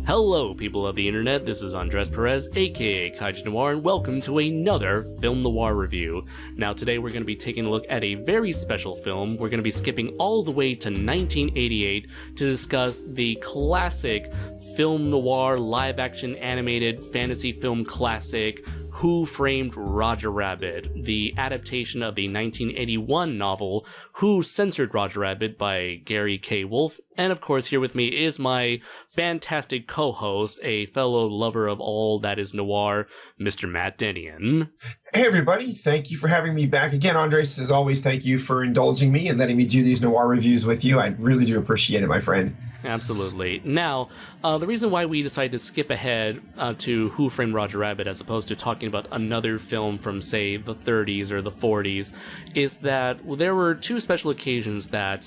Hello, people of the internet, this is Andres Perez, aka Kaiju Noir, and welcome to another Film Noir review. Now today we're going to be taking a look at a very special film. We're going to be skipping all the way to 1988 to discuss the classic film noir live-action animated fantasy film classic, Who Framed Roger Rabbit, the adaptation of the 1981 novel Who Censored Roger Rabbit by Gary K. Wolfe. And of course, here with me is my fantastic co-host, a fellow lover of all that is noir, Mr. Matt Denian. Hey everybody, thank you for having me back again. Andres, as always, thank you for indulging me and letting me do these noir reviews with you. I really do appreciate it, my friend. Absolutely. Now, the reason why we decided to skip ahead to Who Framed Roger Rabbit as opposed to talking about another film from, say, the 30s or the 40s is that there were two special occasions that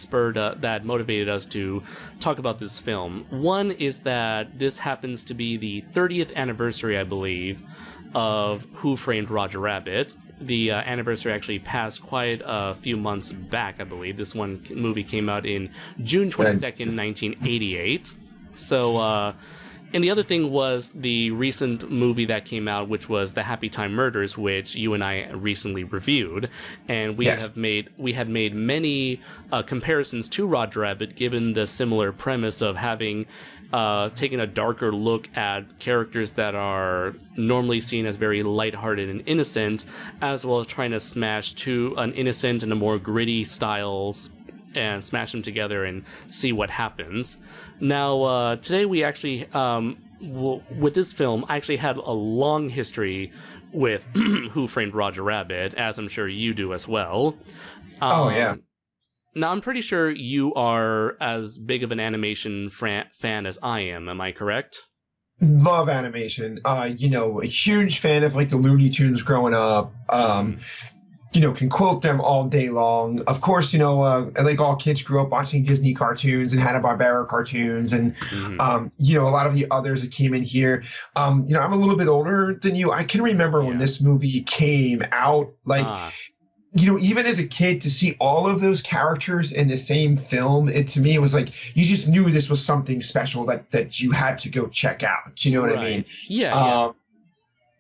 that motivated us to talk about this film. One is that this happens to be the 30th anniversary, I believe, of Who Framed Roger Rabbit. The anniversary actually passed quite a few months back, I believe. This movie came out in June 22nd, 1988. So, and the other thing was the recent movie that came out, which was The Happy Time Murders, which you and I recently reviewed. And we had made many comparisons to Roger Rabbit, given the similar premise of having taken a darker look at characters that are normally seen as very lighthearted and innocent, as well as trying to smash an innocent and a more gritty styles and smash them together and see what happens. Now, today we actually, with this film, I actually had a long history with Who Framed Roger Rabbit, as I'm sure you do as well. Oh, yeah. Now, I'm pretty sure you are as big of an animation fan as I am I correct? Love animation. A huge fan of, like, the Looney Tunes growing up. Can quote them all day long. Of course, like all kids grew up watching Disney cartoons and Hanna-Barbera cartoons and, a lot of the others that came in here. I'm a little bit older than you. I can remember when this movie came out, even as a kid, to see all of those characters in the same film, to me, it was like, you just knew this was something special that you had to go check out. Do you know what I mean? Yeah.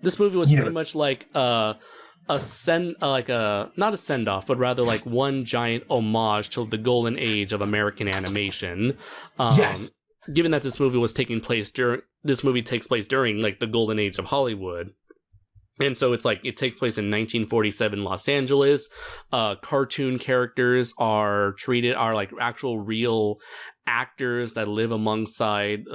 This movie was pretty much like, not a send-off, but rather like one giant homage to the golden age of American animation. Yes. Given that this movie takes place during like the golden age of Hollywood. And so it's like, it takes place in 1947 Los Angeles. Cartoon characters are like actual real actors that live alongside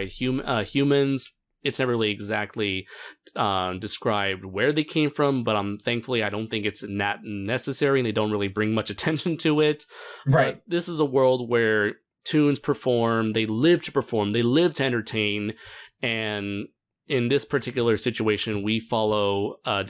humans. It's never really exactly described where they came from, but thankfully I don't think it's not necessary, and they don't really bring much attention to it. Right. But this is a world where tunes perform, they live to entertain, and in this particular situation, we follow a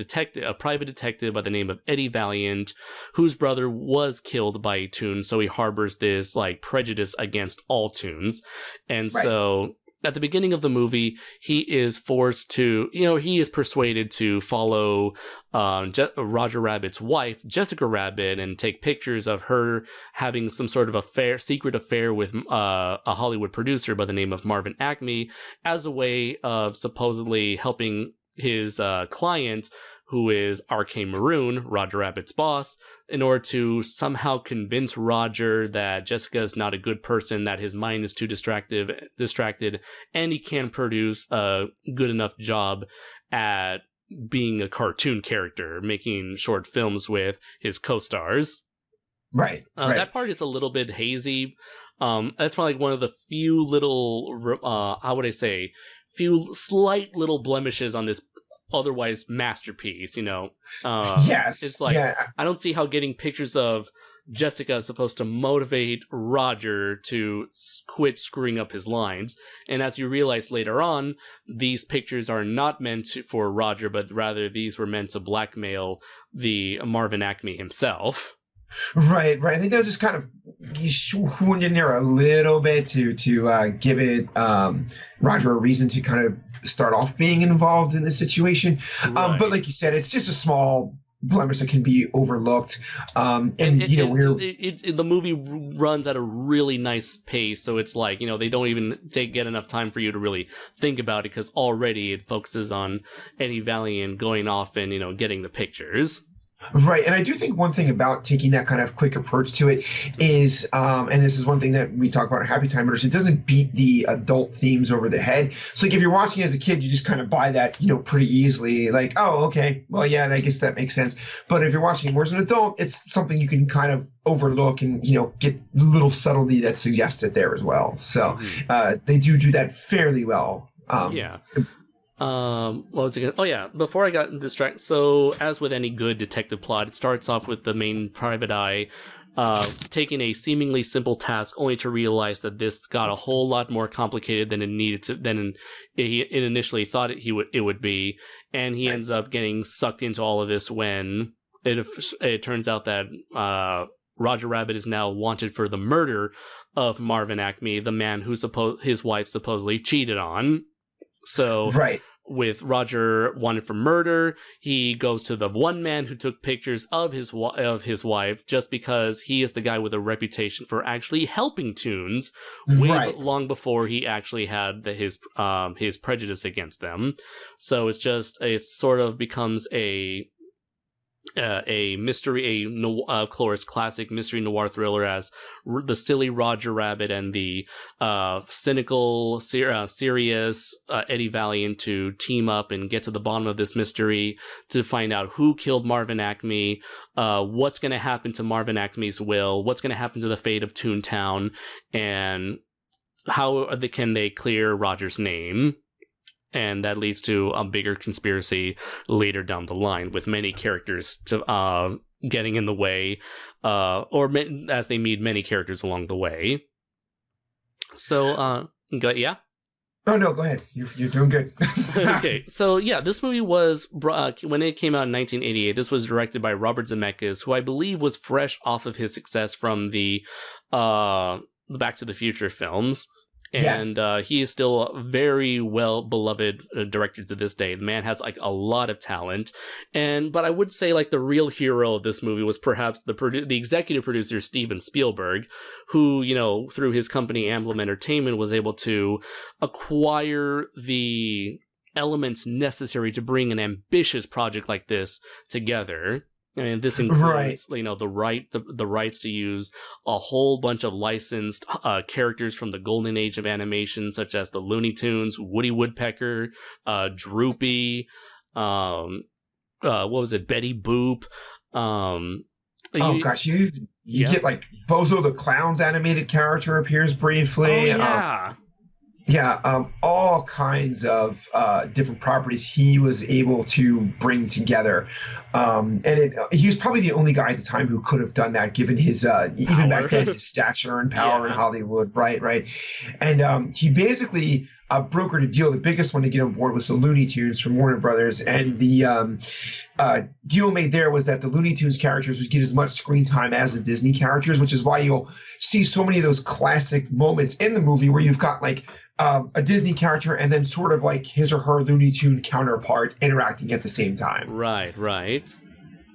private detective by the name of Eddie Valiant, whose brother was killed by a tune, so he harbors this like prejudice against all tunes. And so at the beginning of the movie, he is persuaded to follow Roger Rabbit's wife, Jessica Rabbit, and take pictures of her having some sort of secret affair with a Hollywood producer by the name of Marvin Acme, as a way of supposedly helping his client, who is R.K. Maroon, Roger Rabbit's boss, in order to somehow convince Roger that Jessica is not a good person, that his mind is too distracted, and he can't produce a good enough job at being a cartoon character, making short films with his co-stars. Right. That part is a little bit hazy. That's probably like one of the few little, few slight little blemishes on this otherwise masterpiece, Yes. It's like, I don't see how getting pictures of Jessica is supposed to motivate Roger to quit screwing up his lines. And as you realize later on, these pictures are not meant for Roger, but rather these were meant to blackmail the Marvin Acme himself. Right. I think they'll just kind of shoehorned in there a little bit to give it Roger a reason to kind of start off being involved in the situation. But like you said, it's just a small blemish that can be overlooked. The movie runs at a really nice pace, so it's like, they don't even get enough time for you to really think about it, because already it focuses on Eddie Valiant going off and, getting the pictures. Right. And I do think one thing about taking that kind of quick approach to it is, and this is one thing that we talk about in Happy Time Murders, it doesn't beat the adult themes over the head. So like if you're watching as a kid, you just kind of buy that, pretty easily. Like, oh, okay, well, yeah, I guess that makes sense. But if you're watching more as an adult, it's something you can kind of overlook and, get little subtlety that's suggested there as well. So they do that fairly well. Yeah. What was it? Oh yeah, before I got distracted. So, as with any good detective plot, it starts off with the main private eye taking a seemingly simple task, only to realize that this got a whole lot more complicated than it initially thought it would be, and he ends up getting sucked into all of this when it turns out that Roger Rabbit is now wanted for the murder of Marvin Acme, the man who his wife supposedly cheated on. So, with Roger wanted for murder, he goes to the one man who took pictures of his wife, just because he is the guy with a reputation for actually helping Toons long before he actually had his prejudice against them. So it sort of becomes a mystery, of course, classic mystery noir thriller, as the silly Roger Rabbit and the cynical, serious Eddie Valiant to team up and get to the bottom of this mystery to find out who killed Marvin Acme, what's going to happen to Marvin Acme's will, what's going to happen to the fate of Toontown, and how can they clear Roger's name. And that leads to a bigger conspiracy later down the line, with many characters getting in the way, as they meet many characters along the way. So, yeah? Oh, no, go ahead. You're doing good. Okay, so yeah, this movie was, when it came out in 1988, this was directed by Robert Zemeckis, who I believe was fresh off of his success from the Back to the Future films. And he is still a very well beloved director to this day. The man has a lot of talent, but I would say the real hero of this movie was perhaps the executive producer Steven Spielberg, who through his company Amblin Entertainment was able to acquire the elements necessary to bring an ambitious project like this together. And this includes, the rights to use a whole bunch of licensed characters from the golden age of animation, such as the Looney Tunes, Woody Woodpecker, Droopy, what was it, Betty Boop. You get Bozo the Clown's animated character appears briefly. Oh, yeah. All kinds of different properties he was able to bring together. He was probably the only guy at the time who could have done that, given his, even back then, his stature and power in Hollywood. Right. And he basically brokered a deal. The biggest one to get on board was the Looney Tunes from Warner Brothers. And the deal made there was that the Looney Tunes characters would get as much screen time as the Disney characters, which is why you'll see so many of those classic moments in the movie where you've got a Disney character and then sort of his or her Looney Tune counterpart interacting at the same time. Right.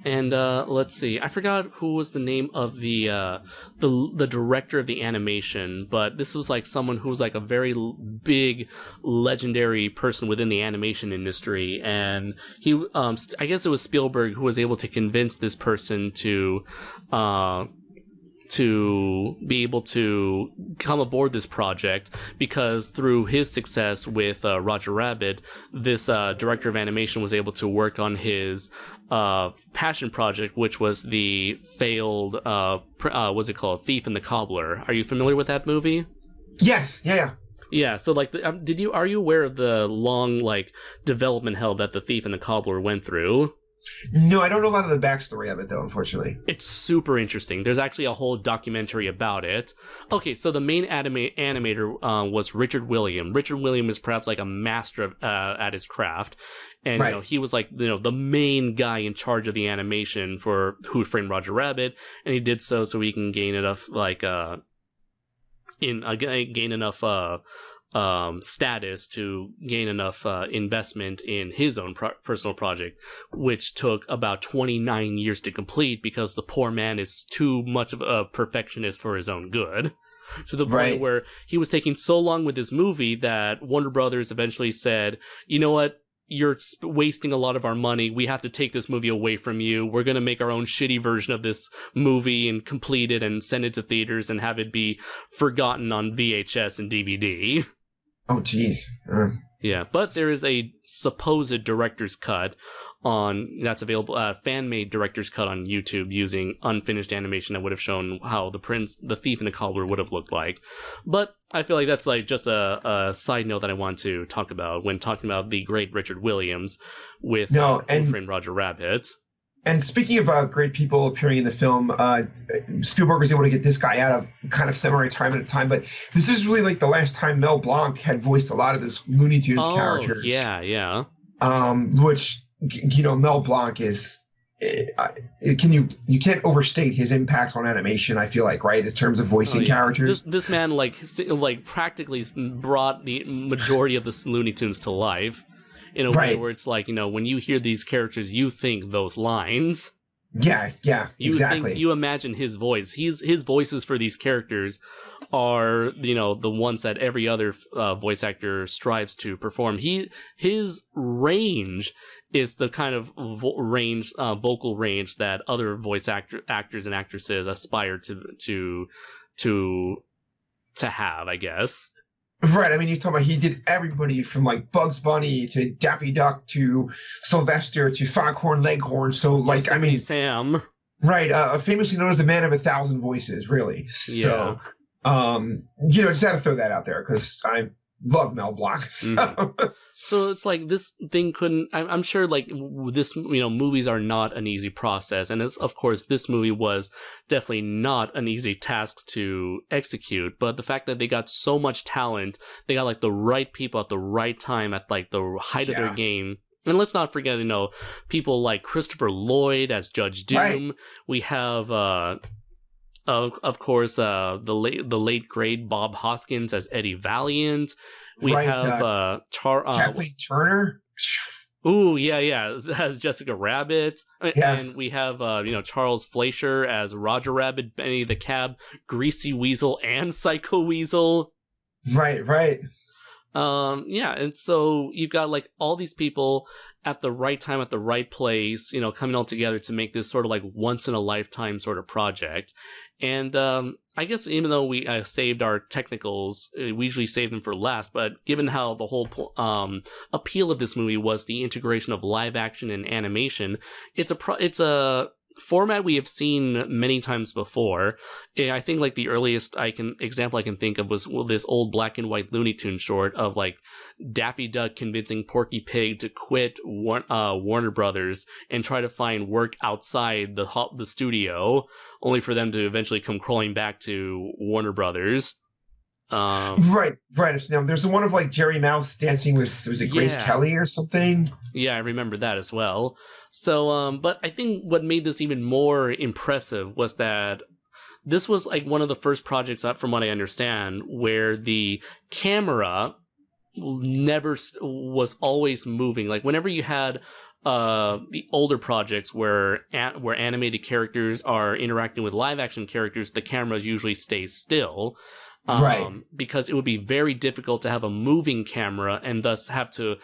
And let's see, I forgot who was the name of the director of the animation, but this was someone who was a very big, legendary person within the animation industry, and he, I guess it was Spielberg who was able to convince this person to be able to come aboard this project, because through his success with Roger Rabbit, this director of animation was able to work on his passion project, which was the failed, what's it called, Thief and the Cobbler. Are you familiar with that movie? Yes, yeah. Yeah, so are you aware of the long development hell that the Thief and the Cobbler went through? No, I don't know a lot of the backstory of it, though, unfortunately. It's super interesting. There's actually a whole documentary about it. Okay, so the main animator was Richard William. Richard William is perhaps a master at his craft. And, he was the main guy in charge of the animation for Who Framed Roger Rabbit. And he did so he can gain enough, gain enough status to gain enough investment in his own personal project, which took about 29 years to complete because the poor man is too much of a perfectionist for his own good. To the point where he was taking so long with his movie that Warner Brothers eventually said, you know what? You're wasting a lot of our money. We have to take this movie away from you. We're going to make our own shitty version of this movie and complete it and send it to theaters and have it be forgotten on VHS and DVD. Oh, jeez. Yeah, but there is a supposed director's cut that's available, fan-made director's cut on YouTube using unfinished animation that would have shown how the Thief and the Cobbler would have looked like. But I feel like that's like just a side note that I want to talk about when talking about the great Richard Williams with Who Framed Roger Rabbit. And speaking of great people appearing in the film, Spielberg was able to get this guy out of kind of semi-retirement at the time, but this is really like the last time Mel Blanc had voiced a lot of those Looney Tunes characters. Yeah. Which, you know, Mel Blanc is you can't overstate his impact on animation, I feel like, right, in terms of voicing characters. This man like practically brought the majority of the Looney Tunes to life in a way where it's like, you know, when you hear these characters, you think those lines. Yeah, exactly. You imagine his voice. His voices for these characters are, you know, the ones that every other voice actor strives to perform. His range is the kind of vocal range that other voice actors and actresses aspire to have, I guess. Right. I mean, you're talking about he did everybody from like Bugs Bunny to Daffy Duck to Sylvester to Foghorn Leghorn. So, like, I mean, Sam. Right. Famously known as the man of 1,000 voices, really. So, you know, just had to throw that out there because I love Mel Blanc. So. Mm-hmm. So it's like this thing couldn't. I'm sure like this, you know, movies are not an easy process, and of course this movie was definitely not an easy task to execute. But the fact that they got so much talent, they got like the right people at the right time at like the height of their game. And let's not forget, you know, people like Christopher Lloyd as Judge Doom. Right. We have, of course, the late great Bob Hoskins as Eddie Valiant. We have Kathleen Turner. Ooh, yeah, as Jessica Rabbit. Yeah. And we have, you know, Charles Fleischer as Roger Rabbit, Benny the Cab, Greasy Weasel, and Psycho Weasel. Right. Yeah, and so you've got like all these people at the right time, at the right place, you know, coming all together to make this sort of like once in a lifetime sort of project. And I guess even though we saved our technicals, we usually save them for last, but given how the whole appeal of this movie was the integration of live action and animation, it's a format we have seen many times before. I think like the earliest example I can think of was this old black and white Looney Tunes short of like Daffy Duck convincing Porky Pig to quit Warner Brothers and try to find work outside the studio, only for them to eventually come crawling back to Warner Brothers. Right. Now there's the one of like Jerry Mouse dancing with, was it Grace Kelly or something? Yeah, I remember that as well. So, but I think what made this even more impressive was that this was like one of the first projects, from what I understand, where the camera never was always moving. Like whenever you had the older projects where animated characters are interacting with live action characters, the camera usually stays still. Because it would be very difficult to have a moving camera and thus have to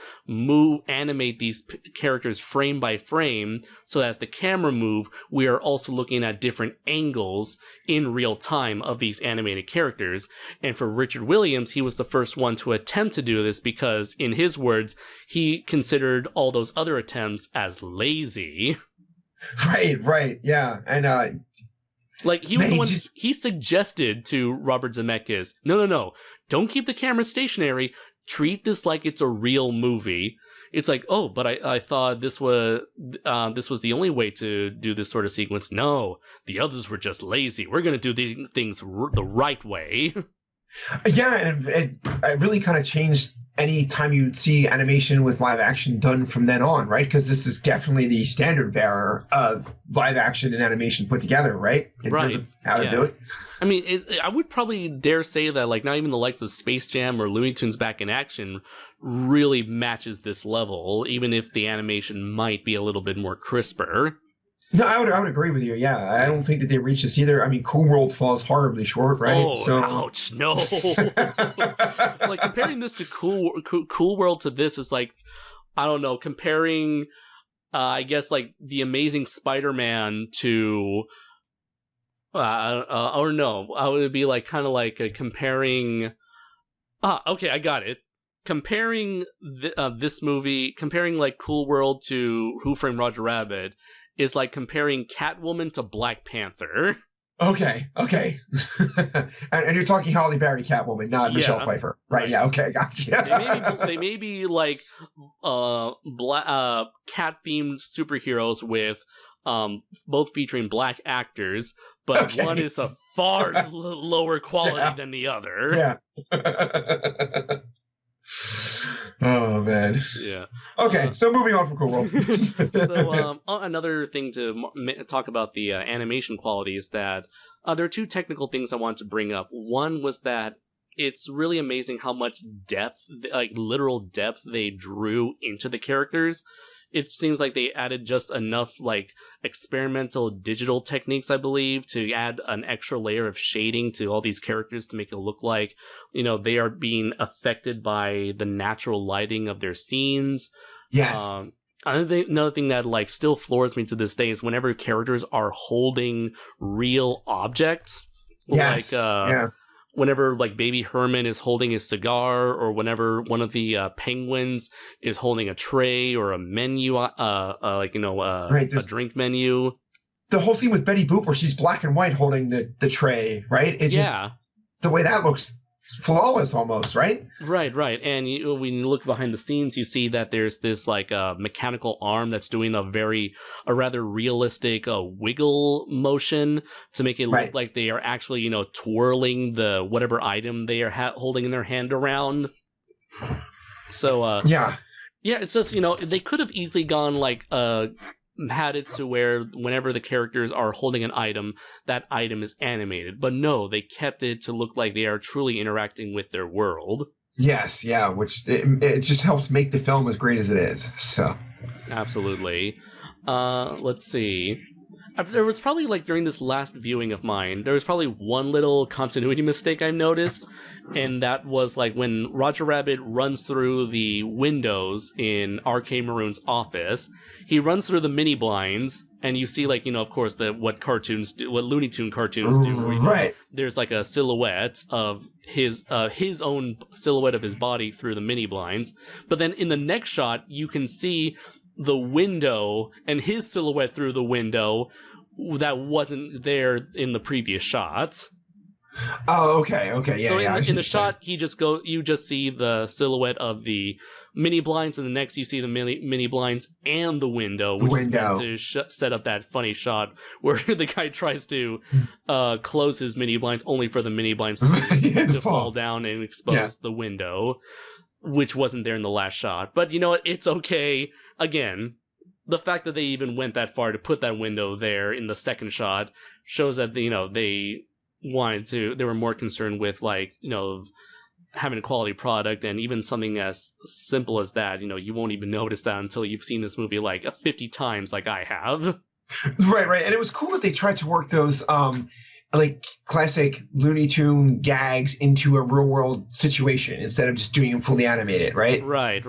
animate these characters frame by frame. So as the camera move, we are also looking at different angles in real time of these animated characters. And for Richard Williams, he was the first one to attempt to do this because, in his words, he considered all those other attempts as lazy. Right. Yeah. And, like, he was the one, he suggested to Robert Zemeckis, no, don't keep the camera stationary, treat this like it's a real movie. It's like, oh, but I thought this was the only way to do this sort of sequence. No, the others were just lazy. We're going to do these things the right way. Yeah, and it really kind of changed any time you see animation with live action done from then on, right? Because this is definitely the standard bearer of live action and animation put together, right? In terms of how to do it. I mean, I would probably dare say that, like, not even the likes of Space Jam or Looney Tunes Back in Action really matches this level, even if the animation might be a little bit more crisper. No, I would agree with you. Yeah, I don't think that they reach this either. I mean, Cool World falls horribly short, right? Oh, ouch! No. Like, comparing this to Cool World to this is like, I don't know, comparing, I guess, like the Amazing Spider-Man to, or no, I would be like kind of like comparing. Okay, I got it. Comparing this movie, comparing like Cool World to Who Framed Roger Rabbit, is like comparing Catwoman to Black Panther. Okay. and you're talking Halle Berry Catwoman, not Michelle Pfeiffer. Right, yeah, okay, gotcha. They may be like cat-themed superheroes with both featuring black actors, but one is a far lower quality than the other. Yeah. Oh, man. Yeah. Okay, so moving on from Cool World. So another thing to talk about the animation quality is that there are two technical things I want to bring up. One was that it's really amazing how much depth, like literal depth, they drew into the characters. It seems like they added just enough like experimental digital techniques, I believe, to add an extra layer of shading to all these characters to make it look like, you know, they are being affected by the natural lighting of their scenes. Yes. Another thing that like still floors me to this day is whenever characters are holding real objects. Yes. Like whenever like Baby Herman is holding his cigar, or whenever one of the penguins is holding a tray or a menu, a drink menu. The whole scene with Betty Boop where she's black and white holding the tray, right? It's just the way that looks flawless almost, right? Right. And when you look behind the scenes, you see that there's this like mechanical arm that's doing a rather realistic wiggle motion to make it look like they are actually, you know, twirling the whatever item they are holding in their hand around. So it's just, you know, they could have easily gone like had it to where whenever the characters are holding an item, that item is animated. But no, they kept it to look like they are truly interacting with their world. Yes, yeah, which it just helps make the film as great as it is. So, absolutely. Let's see. There was probably like during this last viewing of mine, there was probably one little continuity mistake I noticed, and that was like when Roger Rabbit runs through the windows in R.K. Maroon's office. He runs through the mini blinds, and you see, like, you know, of course, what Looney Tune cartoons do. Right. There's like a silhouette of his own silhouette of his body through the mini blinds. But then in the next shot, you can see the window and his silhouette through the window that wasn't there in the previous shots. Oh, okay, yeah. So yeah, in the shot, you just see the silhouette of the mini blinds, and the next you see the mini blinds and the window, which is meant to set up that funny shot where the guy tries to close his mini blinds only for the mini blinds to fall down and expose the window, which wasn't there in the last shot. But you know what? It's okay. Again, the fact that they even went that far to put that window there in the second shot shows that, you know, they were more concerned with, like, you know, having a quality product. And even something as simple as that, you know, you won't even notice that until you've seen this movie like 50 times like I have. Right. And it was cool that they tried to work those like classic Looney Tune gags into a real world situation instead of just doing them fully animated, right? Right.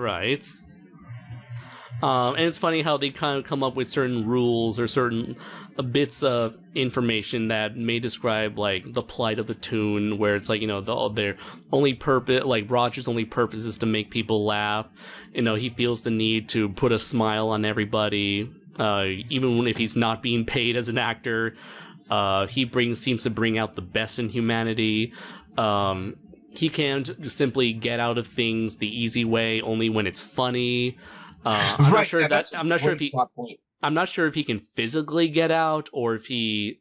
And it's funny how they kind of come up with certain rules or certain bits of information that may describe, like, the plight of the tune, where it's like, you know, their only purpose, like, Roger's only purpose is to make people laugh. You know, he feels the need to put a smile on everybody, even if he's not being paid as an actor. He seems to bring out the best in humanity. He can't simply get out of things the easy way, only when it's funny. I'm not sure if he. I'm not sure if he can physically get out or if he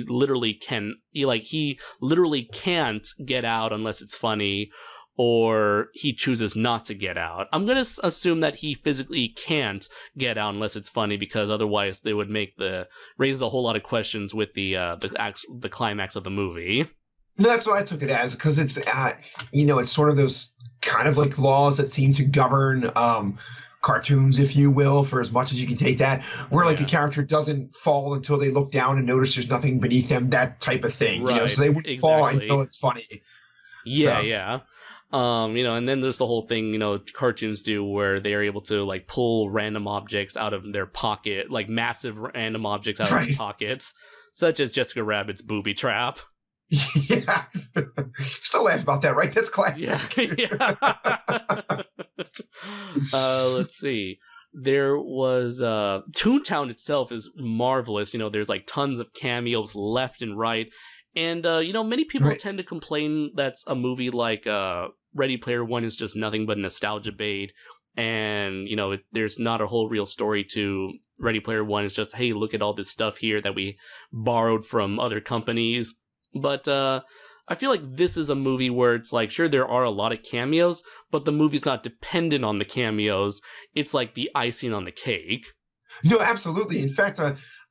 literally can. He literally can't get out unless it's funny, or he chooses not to get out. I'm gonna assume that he physically can't get out unless it's funny, because otherwise they would raise a whole lot of questions with the climax of the movie. No, that's what I took it as, because it's it's sort of those kind of like laws that seem to govern cartoons, if you will, for as much as you can take that, where like a character doesn't fall until they look down and notice there's nothing beneath them, that type of thing. Right, so they wouldn't fall until it's funny. Yeah, yeah. And then there's the whole thing, cartoons do where they are able to like pull random objects out of their pocket, like massive random objects out of their pockets, such as Jessica Rabbit's booby trap. Yeah. Still laugh about that, right? That's classic. Yeah. Let's see. There was Toontown itself is marvelous. There's like tons of cameos left and right. And many people tend to complain that's a movie like Ready Player One is just nothing but nostalgia bait. And, there's not a whole real story to Ready Player One. It's just, hey, look at all this stuff here that we borrowed from other companies. But I feel like this is a movie where it's like, sure, there are a lot of cameos, but the movie's not dependent on the cameos. It's like the icing on the cake. No, absolutely. In fact,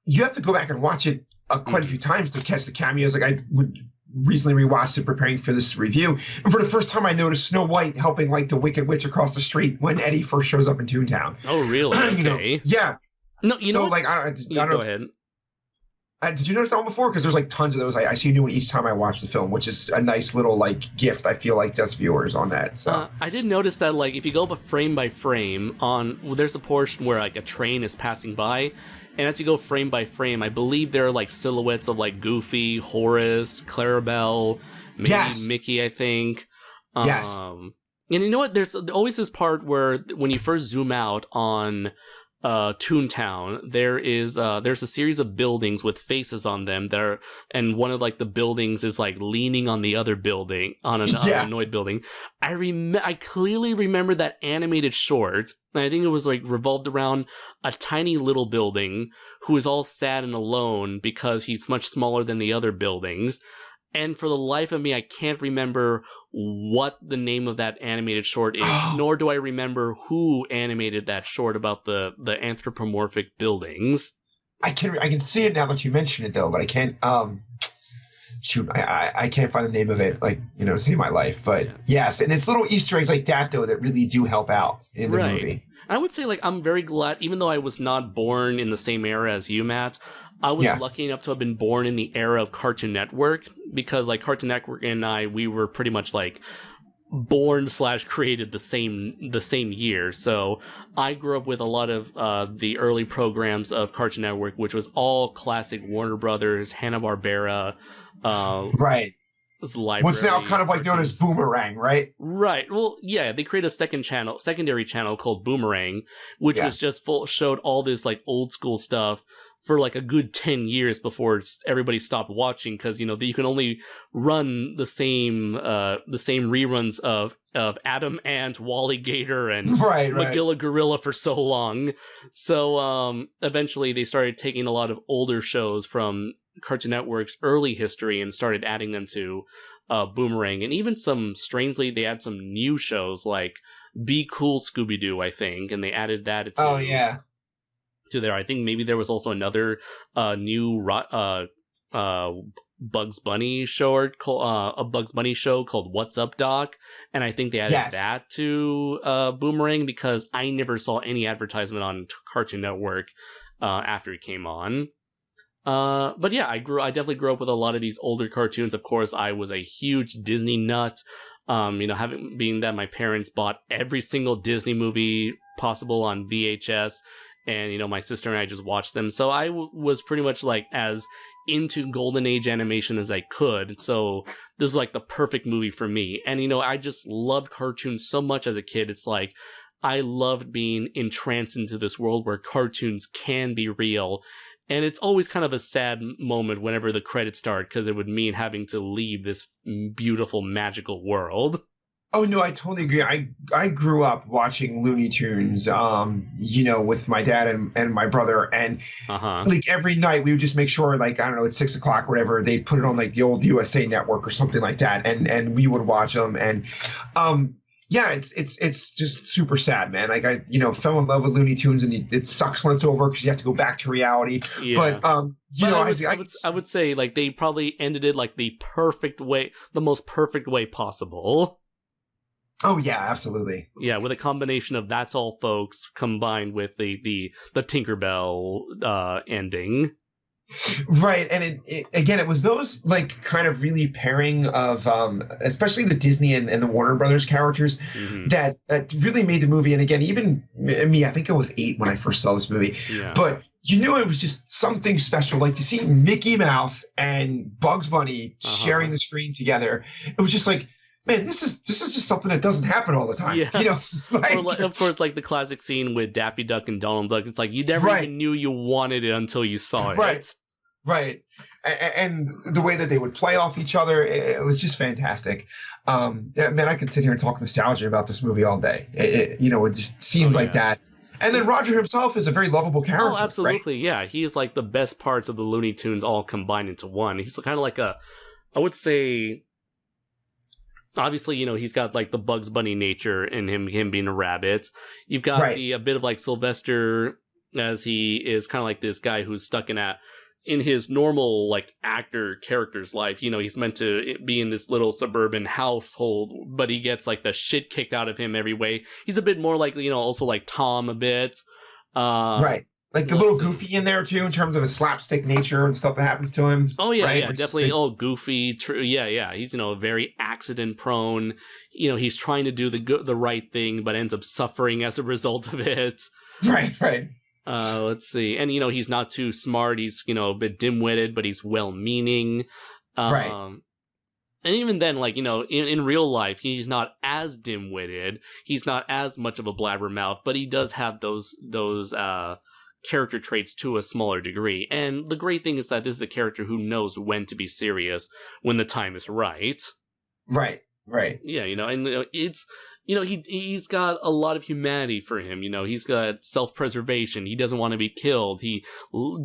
you have to go back and watch it quite a few times to catch the cameos. Like, I would recently rewatched it preparing for this review, and for the first time I noticed Snow White helping like the Wicked Witch across the street when Eddie first shows up in Toontown. Oh, really? Okay. Yeah. No, you know, like I don't know. Go ahead. Did you notice that one before? Because there's like tons of those. I see a new one each time I watch the film, which is a nice little like gift, I feel like, to us viewers on that. So I did notice that, like, if you go up frame by frame there's a portion where like a train is passing by, and as you go frame by frame, I believe there are like silhouettes of like Goofy, Horace, Clarabelle, maybe Mickey, I think. Yes. And you know what? There's always this part where when you first zoom out on Toontown, there's a series of buildings with faces on them and one of like the buildings is like leaning on the other building, on an annoyed building. I clearly remember that animated short, and I think it was like revolved around a tiny little building who is all sad and alone because he's much smaller than the other buildings. And for the life of me, I can't remember what the name of that animated short is, nor do I remember who animated that short about the anthropomorphic buildings. I can see it now that you mention it, though, but I can't. Shoot, I can't find the name of it. Like, save my life. But yes, and it's little Easter eggs like that, though, that really do help out in the movie. I would say, like, I'm very glad, even though I was not born in the same era as you, Matt, I was lucky enough to have been born in the era of Cartoon Network, because like Cartoon Network and we were pretty much like born/created the same year. So I grew up with a lot of the early programs of Cartoon Network, which was all classic Warner Brothers, Hanna-Barbera, right. What's now kind of like known as Boomerang, right? Right. Well, yeah, they created a secondary channel called Boomerang, which was just showed all this like old school stuff for like a good 10 years before everybody stopped watching, because you can only run the same reruns of Adam Ant, Wally Gator, and Magilla Gorilla for so long. So eventually they started taking a lot of older shows from Cartoon Network's early history and started adding them to Boomerang, and even strangely they had some new shows like Be Cool Scooby-Doo, I think, and they added that to there. I think maybe there was also another new Bugs Bunny show a Bugs Bunny show called What's Up, Doc, and I think they added that to Boomerang, because I never saw any advertisement on Cartoon Network after it came on. But yeah, I definitely grew up with a lot of these older cartoons. Of course, I was a huge Disney nut. Having being that my parents bought every single Disney movie possible on VHS, and my sister and I just watched them. So I was pretty much like as into Golden Age animation as I could. So this was like the perfect movie for me. And I just loved cartoons so much as a kid. It's like I loved being entranced into this world where cartoons can be real. And it's always kind of a sad moment whenever the credits start, because it would mean having to leave this beautiful, magical world. Oh no, I totally agree. I grew up watching Looney Tunes, with my dad and my brother, and Uh-huh. like every night we would just make sure, like, I don't know, at 6 o'clock or whatever, they'd put it on like the old USA Network or something like that, and we would watch them. And yeah, it's just super sad, man. Like I fell in love with Looney Tunes, and it sucks when it's over because you have to go back to reality. Yeah. But I would say like they probably ended it like the most perfect way possible. Oh yeah, absolutely. Yeah, with a combination of That's All Folks combined with the Tinkerbell ending. Right, and it was those like kind of really pairing of especially the Disney and the Warner Brothers characters that really made the movie. And again, even me, I think I was 8 when I first saw this movie, but you knew it was just something special. Like to see Mickey Mouse and Bugs Bunny sharing the screen together, it was just like, man, this is just something that doesn't happen all the time. Yeah. Like, or of course, like the classic scene with Daffy Duck and Donald Duck. It's like you never even knew you wanted it until you saw it. Right. And the way that they would play off each other, it was just fantastic. Man, I could sit here and talk nostalgia about this movie all day. It just scenes like that. And then Roger himself is a very lovable character. Oh, absolutely. Right? Yeah. He is like the best parts of the Looney Tunes all combined into one. He's kind of like I would say, obviously, he's got like the Bugs Bunny nature in him being a rabbit. You've got a bit of like Sylvester, as he is kind of like this guy who's stuck in his normal like actor character's life. He's meant to be in this little suburban household, but he gets like the shit kicked out of him every way. He's a bit more like, also like Tom a bit. Right. Like a little goofy in there too, in terms of his slapstick nature and stuff that happens to him. Oh yeah, right? yeah, definitely. Goofy. Yeah. He's very accident prone. He's trying to do the right thing, but ends up suffering as a result of it. Right. Let's see, and he's not too smart. He's a bit dim-witted, but he's well-meaning. Right. And even then, like in real life, he's not as dim-witted. He's not as much of a blabbermouth, but he does have those character traits to a smaller degree. And the great thing is that this is a character who knows when to be serious when the time is right. Right. Yeah, and it's he's got a lot of humanity for him. He's got self-preservation. He doesn't want to be killed. He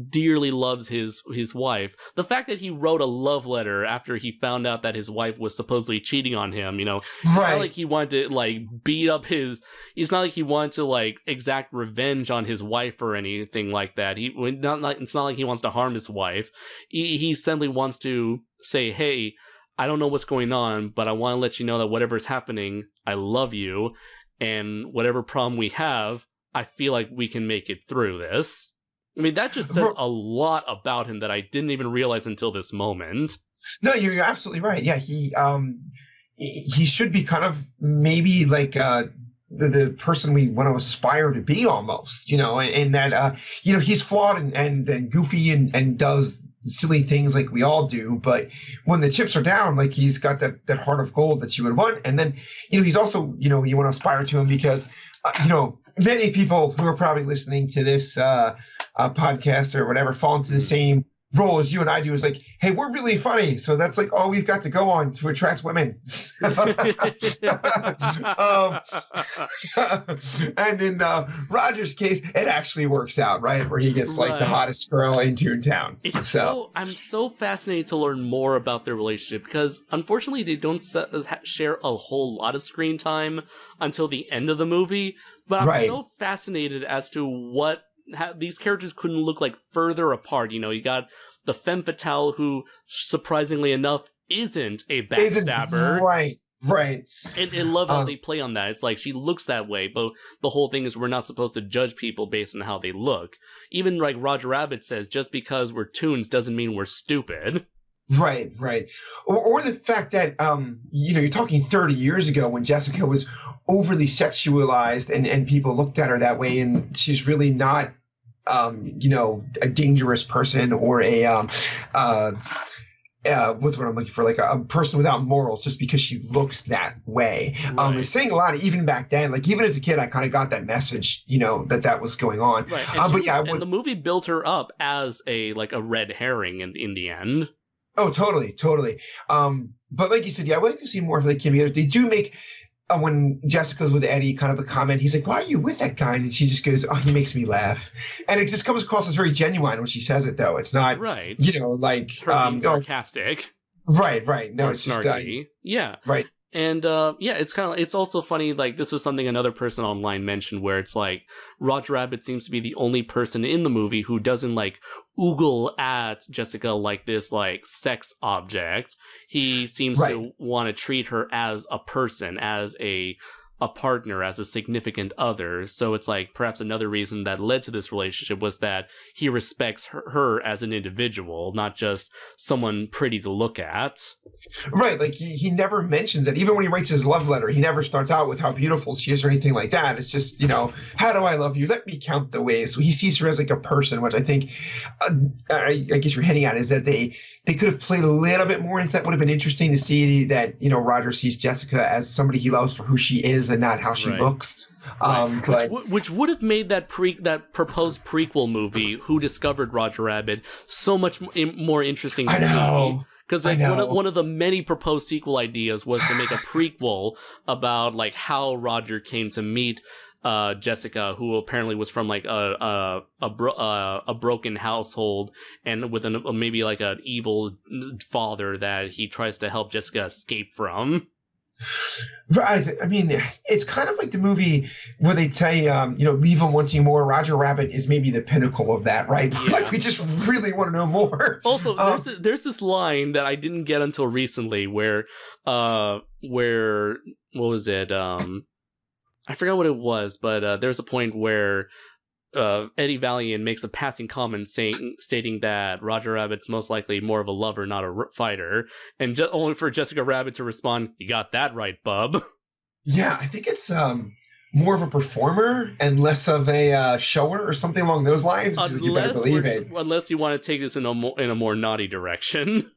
dearly loves his wife. The fact that he wrote a love letter after he found out that his wife was supposedly cheating on him, it's not like he wanted to like beat up it's not like he wanted to like exact revenge on his wife or anything like that. It's not like he wants to harm his wife. He simply wants to say, hey, I don't know what's going on, but I want to let you know that whatever's happening, I love you, and whatever problem we have, I feel like we can make it through this. I mean, that just says a lot about him that I didn't even realize until this moment. No, you're absolutely right. Yeah, he should be kind of maybe like the person we want to aspire to be almost, and that he's flawed and goofy and does silly things like we all do, but when the chips are down, like he's got that heart of gold that you would want. And then he's also you want to aspire to him because many people who are probably listening to this podcast or whatever fall into the same role as you and I do. Is like, hey, we're really funny, so that's like all we've got to go on to attract women. And in Roger's case, it actually works out, right? Where he gets like the hottest girl in Toontown. I'm so fascinated to learn more about their relationship because unfortunately they don't share a whole lot of screen time until the end of the movie. But I'm so fascinated as to how these characters couldn't look like further apart. You got the femme fatale who, surprisingly enough, isn't a backstabber. Right. And I love how they play on that. It's like she looks that way, but the whole thing is we're not supposed to judge people based on how they look. Even like Roger Rabbit says, just because we're toons doesn't mean we're stupid. Right. Or the fact that, you're talking 30 years ago when Jessica was overly sexualized and people looked at her that way, and she's really not, a dangerous person or what's what I'm looking for, like a person without morals just because she looks that way. It's saying a lot, even back then, like even as a kid, I kind of got that message, that was going on. Right. And the movie built her up as a red herring in the end. Oh, totally. But like you said, I would like to see more of the cameos. They do make when Jessica's with Eddie, kind of the comment, he's like, "Why are you with that guy?" And she just goes, "Oh, he makes me laugh," and it just comes across as very genuine when she says it, though. It's not, right. Like her being sarcastic. Right. No, it's snarky. just yeah. Right. And it's kind of, it's also funny, like, this was something another person online mentioned, where it's like Roger Rabbit seems to be the only person in the movie who doesn't like oogle at Jessica like this like sex object. He seems to want to treat her as a person, as a partner, as a significant other. So it's like perhaps another reason that led to this relationship was that he respects her as an individual, not just someone pretty to look at. Right, like he never mentions that. Even when he writes his love letter, he never starts out with how beautiful she is or anything like that. It's just, how do I love you? Let me count the ways. So he sees her as like a person, which I think, I guess you're hitting at, is that they could have played a little bit more into that. Would have been interesting to see that, Roger sees Jessica as somebody he loves for who she is and not how she looks. But which would have made that proposed prequel movie, Who Discovered Roger Rabbit, so much more interesting to see. Because one of the many proposed sequel ideas was to make a prequel about like how Roger came to meet Jessica, who apparently was from like a broken household and with maybe like an evil father that he tries to help Jessica escape from. Right. I mean, it's kind of like the movie where they tell you, leave him wanting more. Roger Rabbit is maybe the pinnacle of that, right? Yeah. Like, we just really want to know more. Also, there's this line that I didn't get until recently where what was it? I forgot what it was, but there's a point where Eddie Valiant makes a passing comment stating that Roger Rabbit's most likely more of a lover, not a fighter, and only for Jessica Rabbit to respond, "You got that right, bub." Yeah, I think it's more of a performer and less of a shower or something along those lines. You better believe it. Unless you want to take this in a more naughty direction.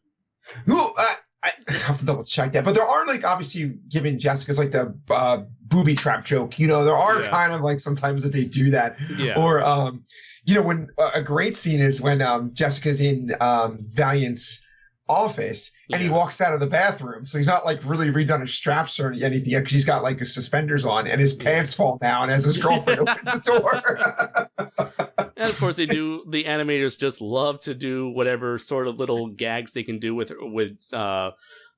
No, I have to double check that, but there are like obviously giving Jessica's like the booby trap joke. There are kind of like sometimes that they do that, or when a great scene is when Jessica's in Valiant's office and he walks out of the bathroom, so he's not like really redone his straps or anything because he's got like his suspenders on and his pants fall down as his girlfriend opens the door. And of course, the animators just love to do whatever sort of little gags they can do with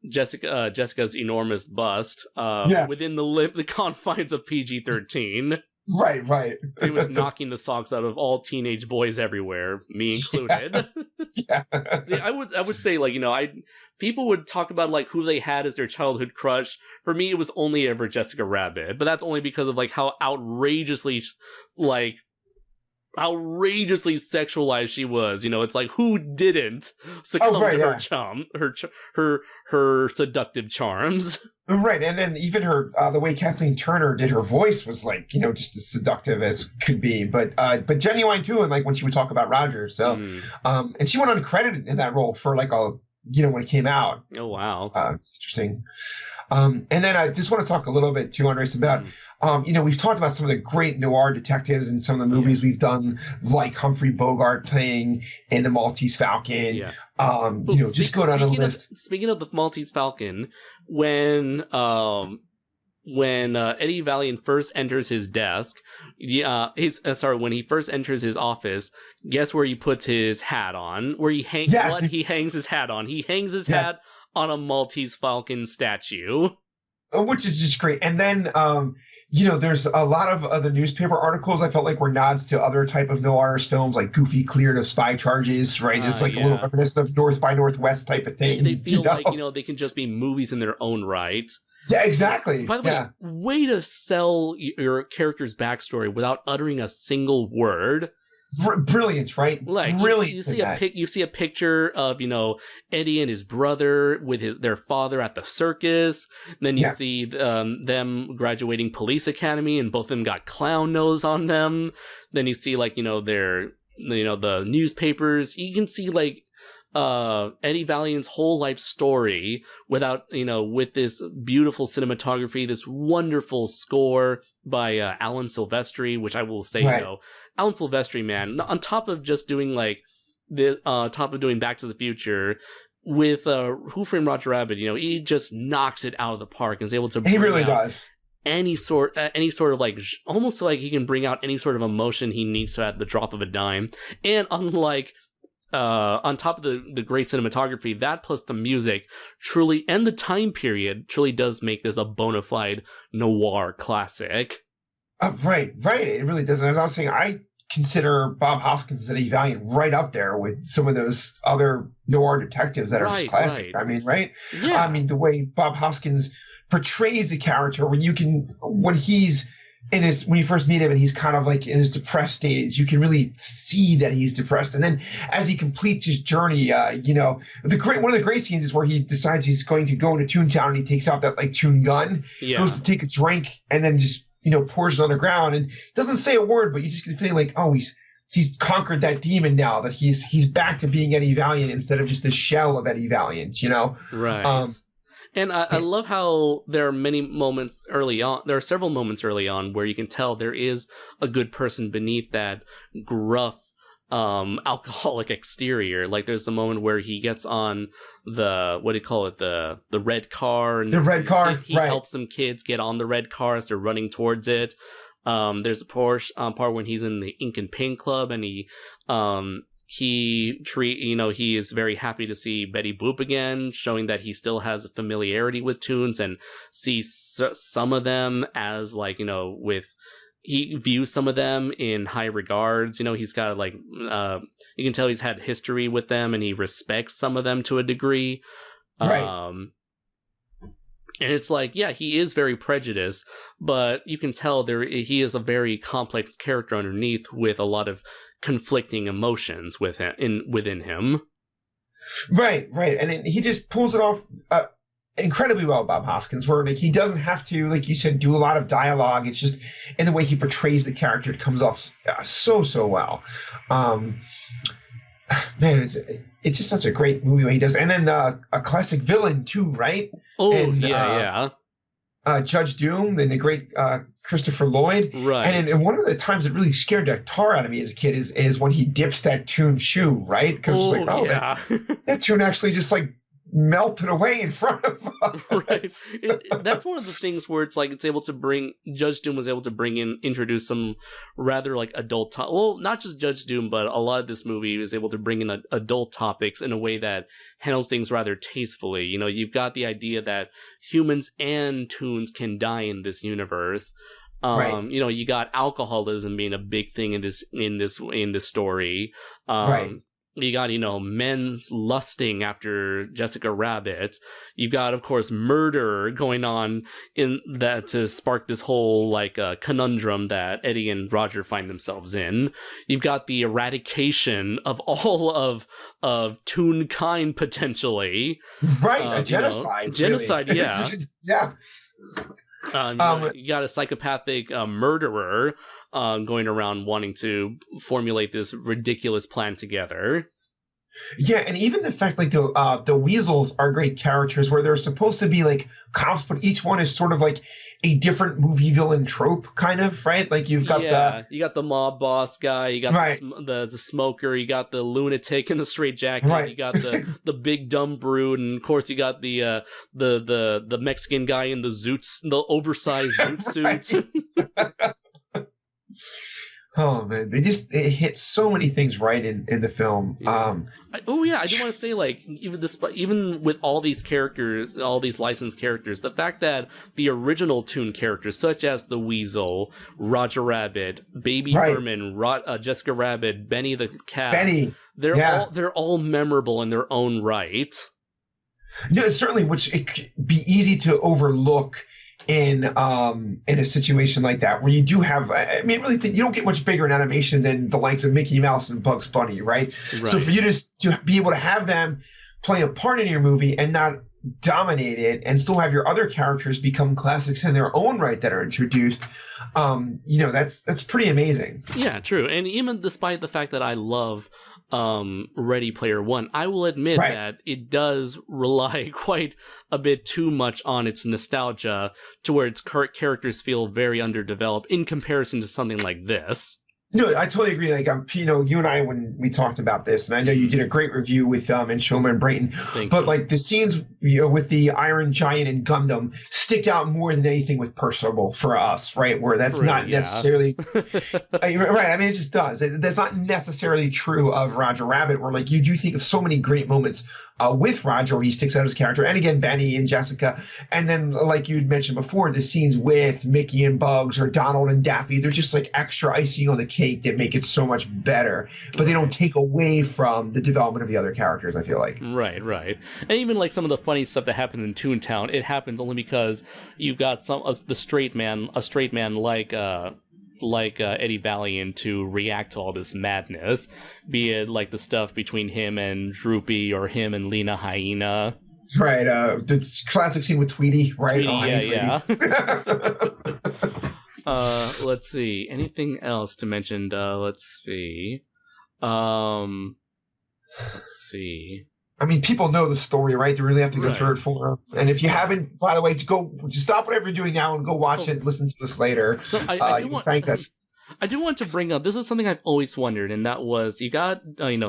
Jessica's enormous bust within the confines of PG-13. Right. He was knocking the socks out of all teenage boys everywhere, me included. Yeah. See, I would say people would talk about like who they had as their childhood crush. For me, it was only ever Jessica Rabbit, but that's only because of like how outrageously sexualized she was. It's like, who didn't succumb to her seductive charms? Right, and then even her the way Kathleen Turner did her voice was like just as seductive as could be, but genuine too. And like when she would talk about Roger, so and she went uncredited in that role for like when it came out. Oh wow, it's interesting. And then I just want to talk a little bit too, Andres, about we've talked about some of the great noir detectives in some of the movies we've done, like Humphrey Bogart playing in The Maltese Falcon. Yeah. Just go down the list. Speaking of The Maltese Falcon, when Eddie Valiant first enters his desk, when he first enters his office, guess where he puts his hat on? Where he hangs? Yes. What he hangs his hat on? He hangs his hat on a Maltese Falcon statue, which is just great. And then there's a lot of other newspaper articles I felt like were nods to other type of noir films, like Goofy cleared of spy charges, right? It's like a little reminiscent of North by Northwest type of thing. They feel like they can just be movies in their own right. Yeah, exactly. By the way to sell your character's backstory without uttering a single word. Brilliant, right? Like brilliant. You see a picture of Eddie and his brother with their father at the circus. And then you see them graduating police academy, and both of them got clown nose on them. Then you see like their the newspapers. You can see like Eddie Valiant's whole life story without with this beautiful cinematography, this wonderful score by Alan Silvestri, which I will say Alan Silvestri, man, on top of just doing like doing Back to the Future with Who Framed Roger Rabbit, he just knocks it out of the park and is able to he really does any sort of like almost like he can bring out any sort of emotion he needs to at the drop of a dime. And unlike on top of the great cinematography, that plus the music truly, and the time period truly does make this a bona fide noir classic. Right. It really does. And as I was saying, I consider Bob Hoskins and Eddie Valiant right up there with some of those other noir detectives that are just classic. I mean, right? Yeah. I mean, the way Bob Hoskins portrays a character when he's when you first meet him and he's kind of like in his depressed stage, you can really see that he's depressed. And then as he completes his journey, one of the great scenes is where he decides he's going to go into Toontown and he takes out that like Toon gun, goes to take a drink, and then just pours it on the ground and doesn't say a word, but you just get the feeling like, oh, he's conquered that demon now, that he's back to being Eddie Valiant instead of just the shell of Eddie Valiant, Right. And I love how there are many moments early on. There are several moments early on where you can tell there is a good person beneath that gruff, alcoholic exterior. Like there's the moment where he gets on the the red car, and the red car. He helps some kids get on the red car as they're running towards it. There's a part when he's in the Ink and Paint Club, and he is very happy to see Betty Boop again, showing that he still has a familiarity with tunes and sees some of them as he views some of them in high regards. He's got you can tell he's had history with them and he respects some of them to a degree. Right. And it's he is very prejudiced, but you can tell he is a very complex character underneath with a lot of conflicting emotions within him. Right. And he just pulls it off incredibly well, Bob Hoskins, where he doesn't have to, like you said, do a lot of dialogue. It's just in the way he portrays the character, it comes off so well. Man, it's just such a great movie when he does. And then a classic villain too, right? Oh, and, yeah. Judge Doom, then the great Christopher Lloyd. Right. And one of the times that really scared the tar out of me as a kid is when he dips that Toon shoe, right? Because it's like, that Toon actually just melted away in front of us. Right. That's one of the things where it's able to Judge Doom was able to introduce some rather adult, not just Judge Doom, but a lot of this movie was able to bring in adult topics in a way that handles things rather tastefully. You've got the idea that humans and toons can die in this universe. Right. You got alcoholism being a big thing in this story. Right. You got, men's lusting after Jessica Rabbit. You've got, of course, murder going on in that to spark this whole conundrum that Eddie and Roger find themselves in. You've got the eradication of all of Toonkind potentially. Right, a genocide. Genocide, really. Yeah. Yeah. You got a psychopathic murderer going around wanting to formulate this ridiculous plan together. Yeah, and even the fact the Weasels are great characters where they're supposed to be cops, but each one is sort of a different movie villain trope, kind of, right? You've got you got the mob boss guy, you got the smoker, you got the lunatic in the straitjacket, right. You got the big dumb brood, and of course you got the Mexican guy in the oversized zoot suit. Oh man, it hit so many things right in the film. Yeah. I do want to say even with all these characters, all these licensed characters, the fact that the original Toon characters such as the Weasel, Roger Rabbit, Baby Herman, Jessica Rabbit, Benny the Cat, they're all memorable in their own right. No, certainly, which it could be easy to overlook in a situation like that, where you do have, really you don't get much bigger in animation than the likes of Mickey Mouse and Bugs Bunny, right? So for you to be able to have them play a part in your movie and not dominate it, and still have your other characters become classics in their own right that are introduced, that's pretty amazing. Yeah, true. And even despite the fact that I love Ready Player One, I will admit that it does rely quite a bit too much on its nostalgia to where its characters feel very underdeveloped in comparison to something like this. No, I totally agree. Like, you and I, when we talked about this, and I know you did a great review with and Shoma and Brayton, Thank but you. like the scenes, with the Iron Giant and Gundam stick out more than anything with Percival for us, right? Where that's True, not yeah. necessarily right. I mean, it just does. That's not necessarily true of Roger Rabbit, where like you do think of so many great moments with Roger where he sticks out his character, and again Benny and Jessica, and then like you'd mentioned before, the scenes with Mickey and Bugs or Donald and Daffy, they're just like extra icing on the cake that make it so much better, but they don't take away from the development of the other characters, I feel like. Right. And even like some of the funny stuff that happens in Toontown, it happens only because you've got a straight man like Eddie Valiant to react to all this madness, be it like the stuff between him and Droopy or him and Lena Hyena. Right, the classic scene with Tweety, right? Tweety, Yeah. Let's see. Anything else to mention? Let's see. Let's see. I mean, people know the story, right? They really have to go Right. through it for them. And if you haven't, by the way, just stop whatever you're doing now and go watch it. Listen to us later. So I do you can want. thank us. I do want to bring up, this is something I've always wondered, and that was, you got,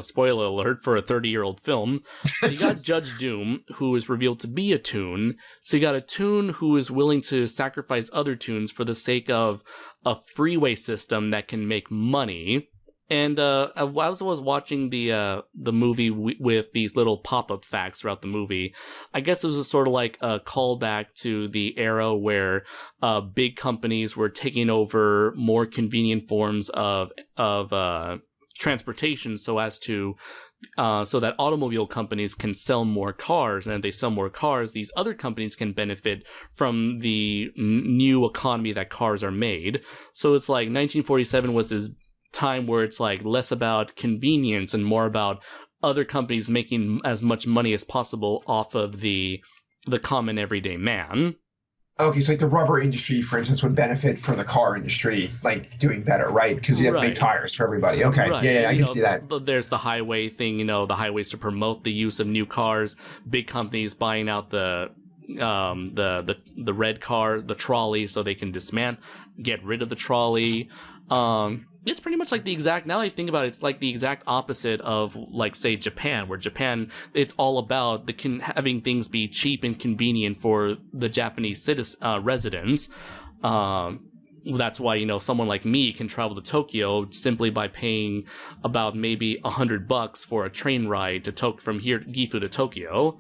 spoiler alert for a 30-year-old film, you got Judge Doom, who is revealed to be a Toon, so you got a Toon who is willing to sacrifice other Toons for the sake of a freeway system that can make money. And I was watching the movie with these little pop-up facts throughout the movie. I guess it was sort of like a callback to the era where big companies were taking over more convenient forms of transportation, so that automobile companies can sell more cars, and if they sell more cars, these other companies can benefit from the new economy that cars are made. So it's like 1947 was this time where it's like less about convenience and more about other companies making as much money as possible off of the common everyday man. Okay, so like the rubber industry, for instance, would benefit from the car industry, like doing better, right? Because you have to make tires for everybody. Okay, Right. yeah, I can see that. There's the highway thing, the highways to promote the use of new cars, big companies buying out the red car, the trolley, so they can get rid of the trolley. It's pretty much like now I think about it, it's like the exact opposite of, like, say, Japan, where Japan, it's all about having things be cheap and convenient for the Japanese residents. That's why, someone like me can travel to Tokyo simply by paying about maybe $100 for a train ride from here, Gifu to Tokyo.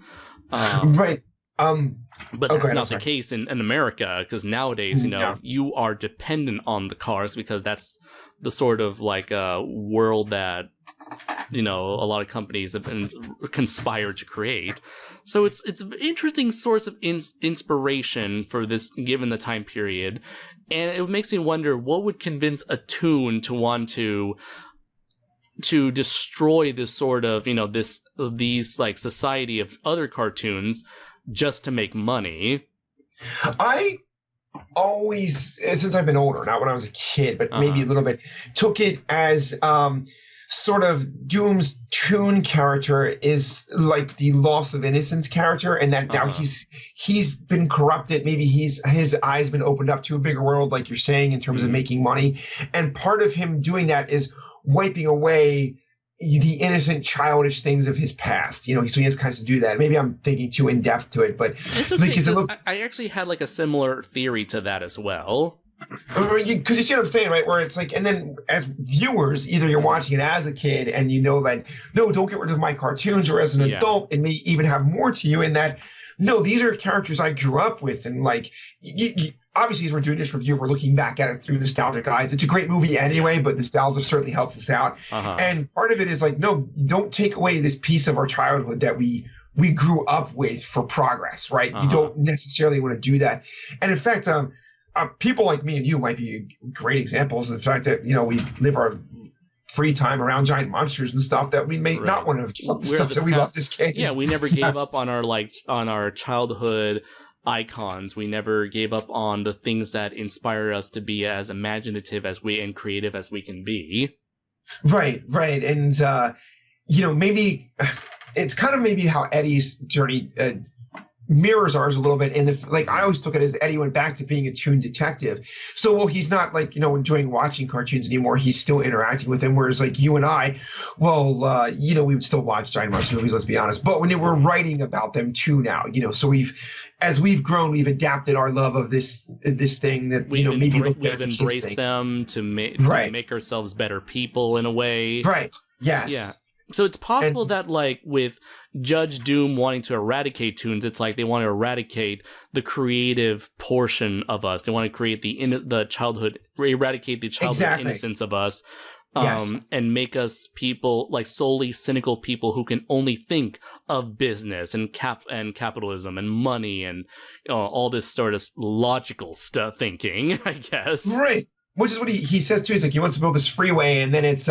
Right. But that's not the case in America, because nowadays, you are dependent on the cars, because that's the sort of like world that a lot of companies have been conspired to create. So it's an interesting source of inspiration for this, given the time period, and it makes me wonder what would convince a Toon to want to destroy this sort of these like society of other cartoons just to make money. I always, since I've been older, not when I was a kid, but maybe a little bit, took it as sort of Doom's Toon character is like the loss of innocence character, and that now he's been corrupted. Maybe his eyes been opened up to a bigger world, like you're saying, in terms of making money. And part of him doing that is wiping away the innocent, childish things of his past, so he has kinds to do that. Maybe I'm thinking too in depth to it, but it's okay. I actually had like a similar theory to that as well. Because you see what I'm saying, right? Where it's like, and then as viewers, either you're watching it as a kid and that, no, don't get rid of my cartoons, or as an adult, it may even have more to you in that, no, these are characters I grew up with, and like, obviously, as we're doing this review, we're looking back at it through nostalgic eyes. It's a great movie anyway, but nostalgia certainly helps us out. And part of it is like, no, don't take away this piece of our childhood that we grew up with for progress, right? You don't necessarily want to do that. And in fact, people like me and you might be great examples of the fact that, we live our free time around giant monsters and stuff that we may not want to give up the stuff that we loved as kids. Yeah, we never gave up on our childhood icons. We never gave up on the things that inspire us to be as imaginative and creative as we can be. Right. And maybe it's kind of maybe how Eddie's journey mirrors ours a little bit. And if, like, I always took it as Eddie went back to being a Toon detective. So, well, he's not like, enjoying watching cartoons anymore. He's still interacting with them. Whereas like you and I, well, we would still watch Giant Monster movies, let's be honest. But when we're writing about them too now, so as we've grown, we've adapted our love of this thing that, maybe we've embraced them to make ourselves better people in a way. Right. Yes. Yeah. So it's possible that, like, with Judge Doom wanting to eradicate Toons, it's like they want to eradicate the creative portion of us. They want to create the childhood, eradicate the childhood innocence of us, and make us people, like, solely cynical people who can only think of business and capitalism and money and all this sort of logical stuff thinking, I guess. Right. Which is what he says too. He's like, he wants to build this freeway, and then it's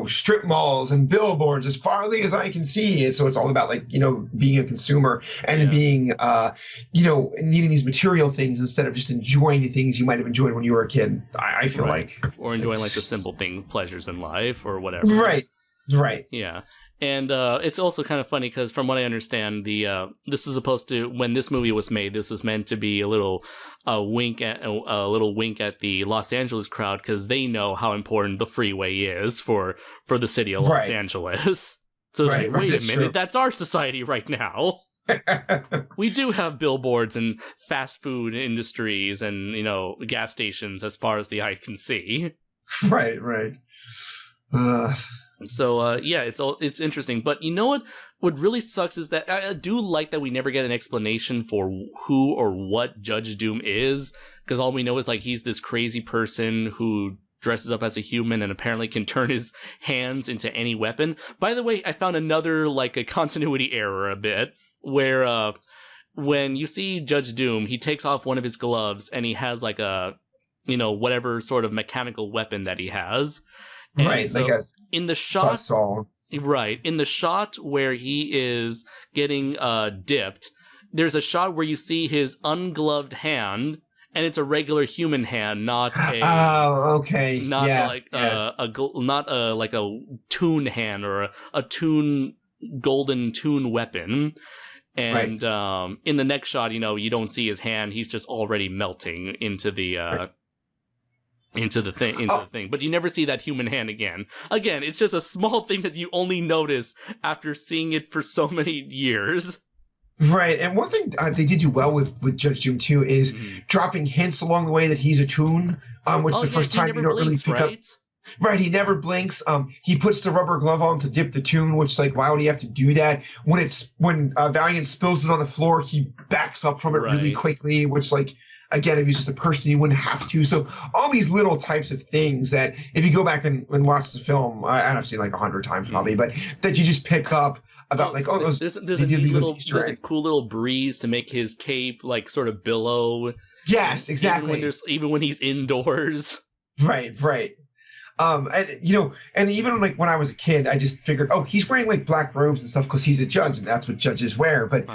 strip malls and billboards as farly as I can see. And so it's all about, like, being a consumer and being needing these material things instead of just enjoying the things you might have enjoyed when you were a kid. I feel like, or enjoying like the simple pleasures in life or whatever. Right. Yeah. And it's also kind of funny because, from what I understand, this is supposed to, when this movie was made, this was meant to be a little wink at the Los Angeles crowd, because they know how important the freeway is for the city of Los Angeles. So wait a minute, true. That's our society right now. We do have billboards and fast food industries and gas stations as far as the eye can see. Right. So it's interesting, but you know what really sucks is that I do like that we never get an explanation for who or what Judge Doom is, because all we know is, like, he's this crazy person who dresses up as a human and apparently can turn his hands into any weapon. By the way, I found another, like, a continuity error a bit, where when you see Judge Doom, he takes off one of his gloves and he has, like, a whatever sort of mechanical weapon that he has. And right, so like in the shot, buzzsaw. Right, in the shot where he is getting dipped, there's a shot where you see his ungloved hand, and it's a regular human hand, not a like a Toon hand or a golden Toon weapon. And in the next shot, you don't see his hand; he's just already melting into the. Into the thing, but you never see that human hand again. Again, it's just a small thing that you only notice after seeing it for so many years. Right, and one thing they did do well with Judge Doom too is dropping hints along the way that he's a Toon, which is the first time you don't really pick up. Right, he never blinks. He puts the rubber glove on to dip the Toon, which, like, why would he have to do that? When Valiant spills it on the floor, he backs up from it really quickly, which, like, again, if he's just a person, he wouldn't have to. So all these little types of things that, if you go back and watch the film, I've seen like 100 times probably, but that you just pick up about, like, there's a cool little breeze to make his cape, like, sort of billow. Yes, exactly. Even when he's indoors. Right. And even, like, when I was a kid, I just figured, he's wearing, like, black robes and stuff because he's a judge and that's what judges wear. But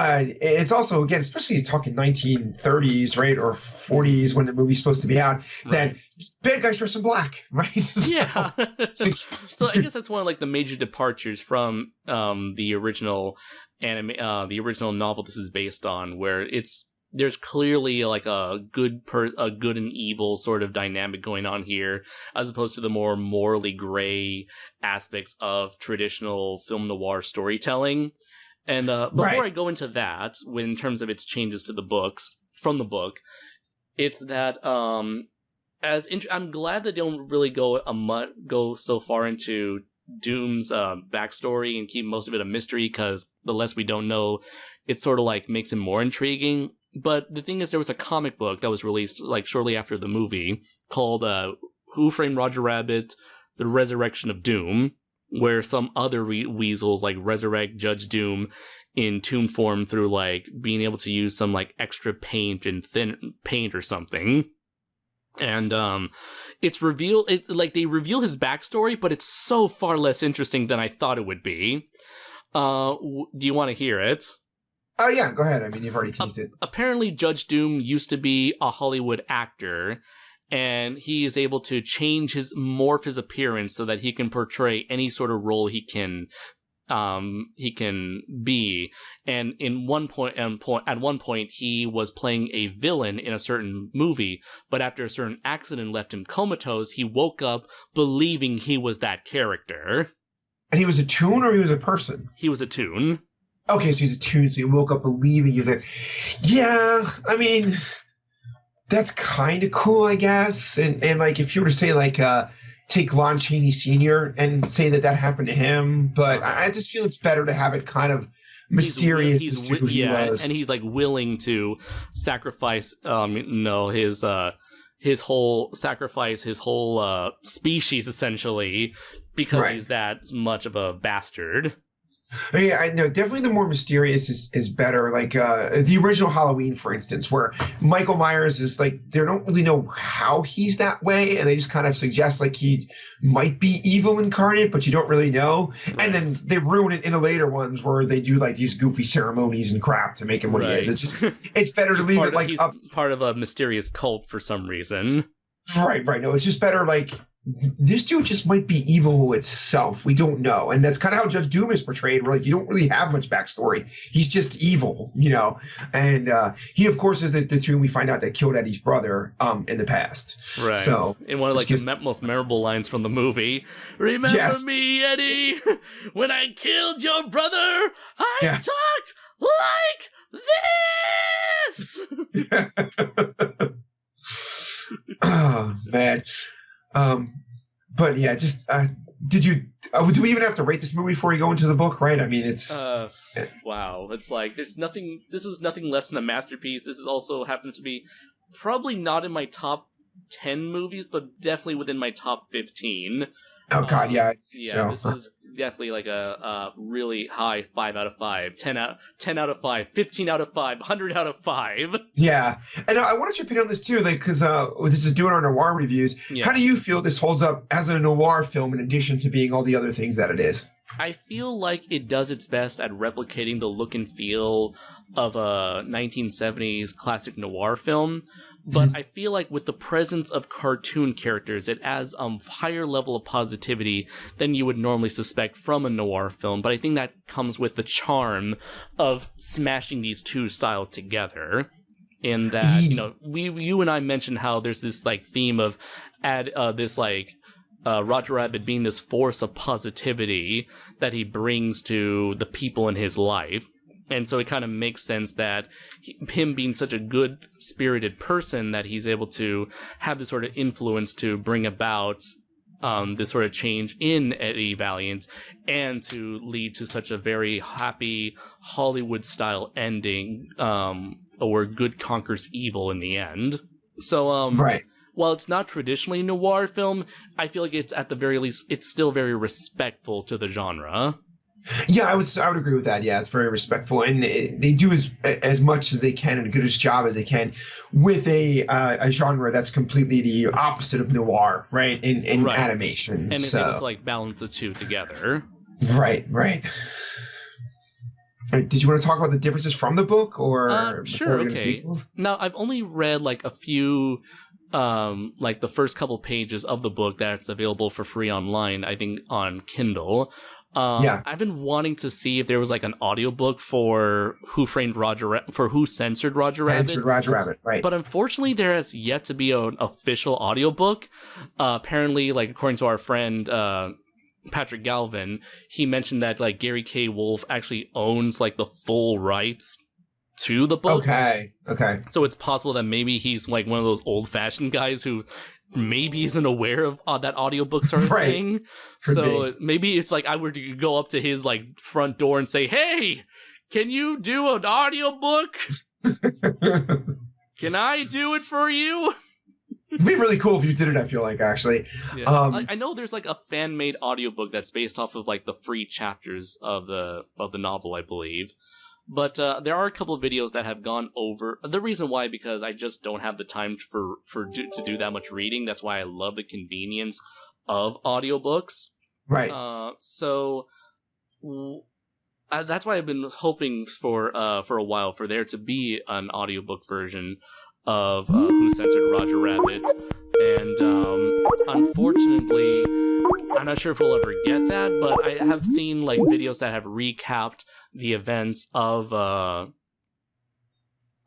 it's also, again, especially talking 1930s, right, or 40s when the movie's supposed to be out, that bad guys dress in black, right? Yeah. So I guess that's one of, like, the major departures from the original novel this is based on, where there's clearly, like, a good and evil sort of dynamic going on here, as opposed to the more morally gray aspects of traditional film noir storytelling. And before I go into that, in terms of its changes to the books, from the book, it's that I'm glad they don't really go so far into Doom's backstory and keep most of it a mystery, because the less we don't know, it sort of, like, makes him more intriguing. But the thing is, there was a comic book that was released, like, shortly after the movie called Who Framed Roger Rabbit? The Resurrection of Doom, where some other weasels, like, resurrect Judge Doom in Toon form through, like, being able to use some, like, extra paint and thin paint or something. And it's revealed, they reveal his backstory, but it's so far less interesting than I thought it would be. Do you want to hear it? Oh, yeah, go ahead. I mean, you've already teased it. Apparently, Judge Doom used to be a Hollywood actor, and he is able to morph his appearance so that he can portray any sort of role he can he can be. And at one point, he was playing a villain in a certain movie, but after a certain accident left him comatose, he woke up believing he was that character. And he was a toon, or he was a person? He was a toon. Okay, so he's a toon, so he woke up believing he was like, yeah, I mean, that's kind of cool, I guess. And like, if you were to say, like, take Lon Chaney Sr. and say that happened to him, but I just feel it's better to have it kind of mysterious as to who he was. And he's like willing to sacrifice, his whole species essentially, because he's that much of a bastard. Yeah, I know. Definitely the more mysterious is better. Like the original Halloween, for instance, where Michael Myers is like, they don't really know how he's that way, and they just kind of suggest like he might be evil incarnate, but you don't really know. And then they ruin it in the later ones where they do like these goofy ceremonies and crap to make him what he is. It's just, it's better to leave it like he's up. Part of a mysterious cult for some reason. Right. No, it's just better like, this dude just might be evil itself. We don't know. And that's kind of how Judge Doom is portrayed. Where like, you don't really have much backstory. He's just evil, you know? And he, of course, is the toon we find out that killed Eddie's brother in the past. Right. So, in one of like the most memorable lines from the movie, remember me, Eddie? When I killed your brother, I talked like this! Oh, man. But yeah, just do we even have to rate this movie before we go into the book? Right? I mean, it's wow. It's like this is nothing less than a masterpiece. This is also happens to be probably not in my top 10 movies, but definitely within my top 15. Oh God, yeah, this is definitely like a really high 5 out of 5, 10 out of 5, 15 out of 5, 100 out of 5. Yeah, and I wanted your opinion on this too, like because this is doing our noir reviews. Yeah. How do you feel this holds up as a noir film in addition to being all the other things that it is? I feel like it does its best at replicating the look and feel of a 1970s classic noir film. But I feel like with the presence of cartoon characters, it adds a higher level of positivity than you would normally suspect from a noir film. But I think that comes with the charm of smashing these two styles together. In that, you and I mentioned how there's this like theme of Roger Rabbit being this force of positivity that he brings to the people in his life. And so it kind of makes sense that him being such a good-spirited person that he's able to have this sort of influence to bring about this sort of change in Eddie Valiant and to lead to such a very happy Hollywood-style ending where good conquers evil in the end. So, while it's not traditionally a noir film, I feel like it's at the very least, it's still very respectful to the genre. Yeah, I would agree with that. Yeah, it's very respectful, and they do as much as they can and a good as job as they can with a genre that's completely the opposite of noir, right? In animation, and it's able to like balance the two together. Right. Did you want to talk about the differences from the book, or sure? Okay. Now I've only read like a few. Like the first couple pages of the book that's available for free online, I think on Kindle. I've been wanting to see if there was like an audiobook for Who Censored Roger Rabbit. Censored Roger Rabbit, right. But unfortunately, there has yet to be an official audiobook. Apparently, like according to our friend Patrick Galvin, he mentioned that like Gary K. Wolfe actually owns like the full rights to the book. Okay. So it's possible that maybe he's like one of those old-fashioned guys who maybe isn't aware of that audiobooks are a thing. So maybe it's like I were to go up to his like front door and say, "Hey, can you do an audiobook? Can I do it for you?" It'd be really cool if you did it, I feel like, actually. Yeah. I know there's like a fan-made audiobook that's based off of like the free chapters of the novel, I believe. But there are a couple of videos that have gone over. The reason why, because I just don't have the time to do that much reading. That's why I love the convenience of audiobooks. Right. So that's why I've been hoping for a while for there to be an audiobook version of Who Censored Roger Rabbit. And unfortunately, I'm not sure if we'll ever get that, but I have seen like videos that have recapped the events of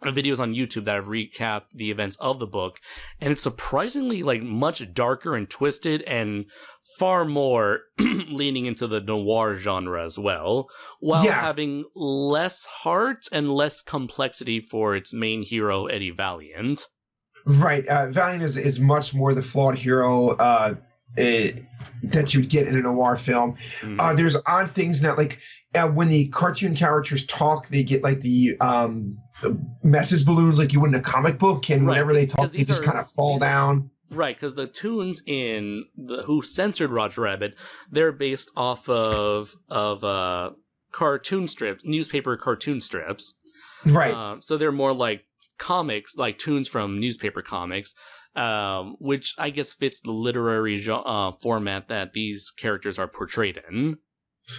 videos on YouTube that have recapped the events of the book, and it's surprisingly like much darker and twisted and far more leaning into the noir genre as well, while having less heart and less complexity for its main hero, Eddie Valiant. Right. Valiant is much more the flawed hero that you'd get in a noir film. There's odd things that, like, when the cartoon characters talk, they get like the message balloons like you would in a comic book, and whenever they talk, they just kind of fall down. Right, because the tunes in Who Censored Roger Rabbit, they're based off of cartoon strips, newspaper cartoon strips. Right. So they're more like comics, like tunes from newspaper comics, which I guess fits the literary format that these characters are portrayed in.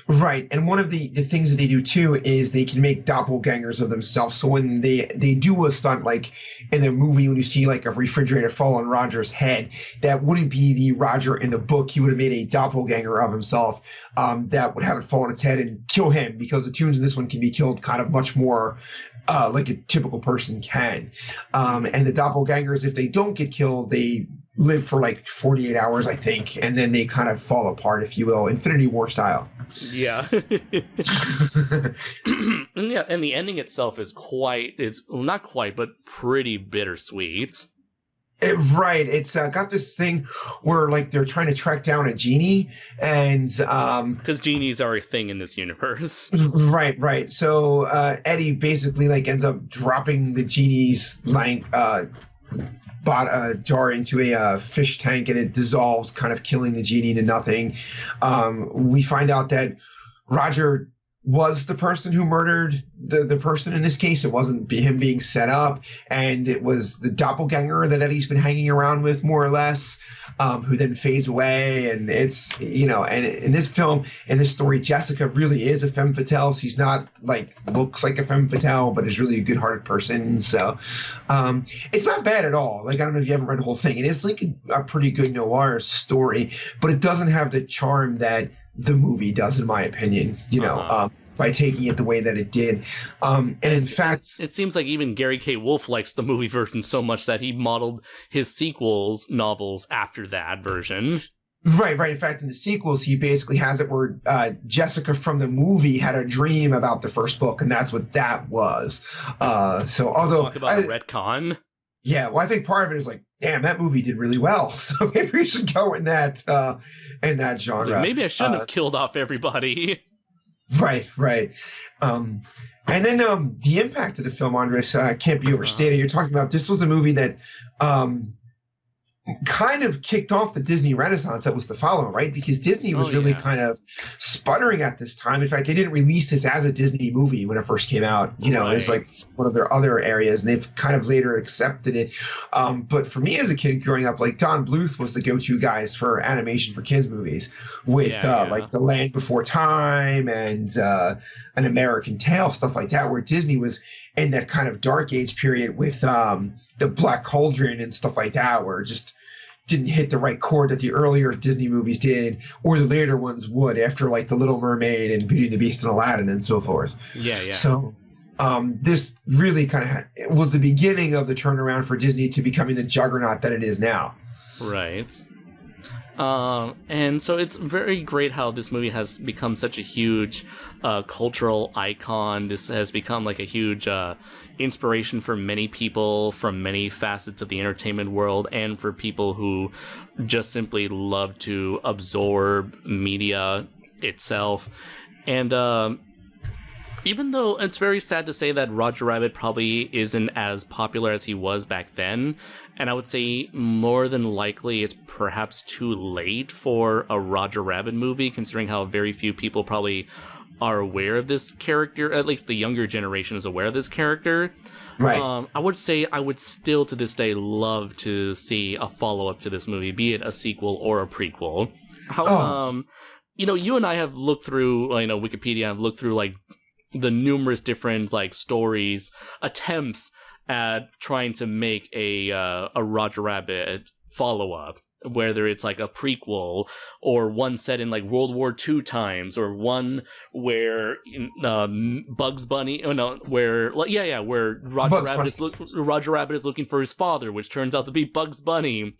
Right, and one of the things that they do too is they can make doppelgangers of themselves. So when they do a stunt, like in the movie, when you see like a refrigerator fall on Roger's head, that wouldn't be the Roger in the book. He would have made a doppelganger of himself that would have it fall on its head and kill him, because the tunes in this one can be killed kind of much more like a typical person can. And the doppelgangers, if they don't get killed, they live for like 48 hours, I think, and then they kind of fall apart, if you will, Infinity War style. Yeah. Yeah, and the ending itself is not quite, but pretty bittersweet. Right. It's got this thing where like they're trying to track down a genie, and because genies are a thing in this universe. Right. So Eddie basically like ends up dropping the genie's like jar into a fish tank, and it dissolves, kind of killing the genie into nothing. We find out that Roger was the person who murdered the person in this case. It wasn't him being set up, and it was the doppelganger that Eddie's been hanging around with, more or less, who then fades away. And it's, and in this film, in this story, Jessica really is a femme fatale. She's not like looks like a femme fatale, but is really a good-hearted person. So it's not bad at all. Like, I don't know if you haven't read the whole thing. It is like a pretty good noir story, but it doesn't have the charm that the movie does, in my opinion, by taking it the way that it did. And in fact, it seems like even Gary K. Wolfe likes the movie version so much that he modeled his sequels novels after that version. Right. In fact, in the sequels, he basically has it where Jessica from the movie had a dream about the first book, and that's what that was. So although talk about a retcon. Yeah, well, I think part of it is like, damn, that movie did really well, so maybe we should go in that genre. Like, maybe I shouldn't have killed off everybody. Right. And then the impact of the film, Andres, can't be overstated. You're talking about, this was a movie that kind of kicked off the Disney Renaissance that was to follow, right? Because Disney was really kind of sputtering at this time. In fact, they didn't release this as a Disney movie when it first came out. It's like one of their other areas, and they've kind of later accepted it. But for me as a kid growing up, like Don Bluth was the go-to guys for animation for kids movies, with like The Land Before Time and An American Tale, stuff like that, where Disney was in that kind of dark age period with the Black Cauldron and stuff like that, where it just didn't hit the right chord that the earlier Disney movies did, or the later ones would, after like The Little Mermaid and Beauty and the Beast and Aladdin and so forth. Yeah. So this really kind of was the beginning of the turnaround for Disney to becoming the juggernaut that it is now. Right. And so it's very great how this movie has become such a huge cultural icon. This has become like a huge inspiration for many people from many facets of the entertainment world, and for people who just simply love to absorb media itself. And even though it's very sad to say that Roger Rabbit probably isn't as popular as he was back then, and I would say more than likely it's perhaps too late for a Roger Rabbit movie, considering how very few people probably are aware of this character. At least the younger generation is aware of this character. Right. I would say I would still to this day love to see a follow-up to this movie, be it a sequel or a prequel. You and I have looked through, Wikipedia, I've looked through like the numerous different like stories, attempts at trying to make a Roger Rabbit follow-up. whether it's like a prequel or one set in like World War II times, or one where Bugs Bunny, where Roger Rabbit is looking for his father, which turns out to be Bugs Bunny,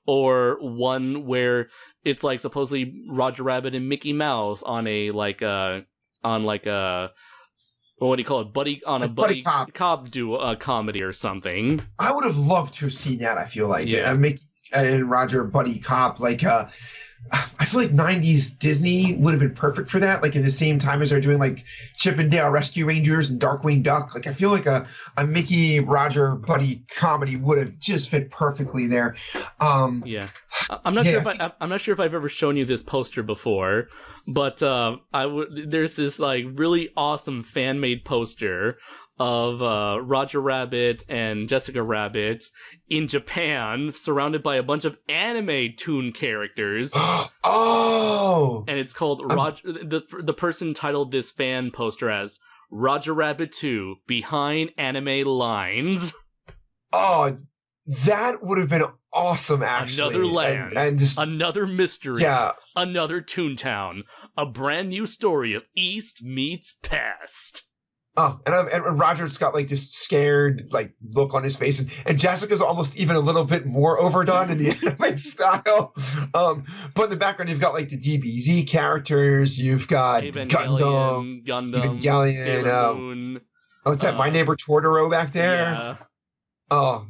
or one where it's like supposedly Roger Rabbit and Mickey Mouse on a what do you call it? Buddy cop duo comedy or something. I would have loved to have seen that. I feel like Mickey and Roger buddy cop. Like I feel like 90s Disney would have been perfect for that. Like in the same time as they're doing like Chip and Dale Rescue Rangers and Darkwing Duck. Like I feel like a Mickey Roger buddy comedy would have just fit perfectly there. I'm not sure if I've ever shown you this poster before, but there's this like really awesome fan made poster of Roger Rabbit and Jessica Rabbit in Japan, surrounded by a bunch of anime toon characters. Oh! And it's called the person titled this fan poster as Roger Rabbit 2 Behind Anime Lines. Oh, that would have been awesome, actually. Another land, and just, another mystery, another Toontown, a brand new story of East meets Past. Oh, and Roger's got like this scared like look on his face, and Jessica's almost even a little bit more overdone in the anime style. But in the background, you've got like the DBZ characters, you've got Gundam, Evangelion, Sailor Moon. Oh, it's that My Neighbor Totoro back there. Yeah. Oh,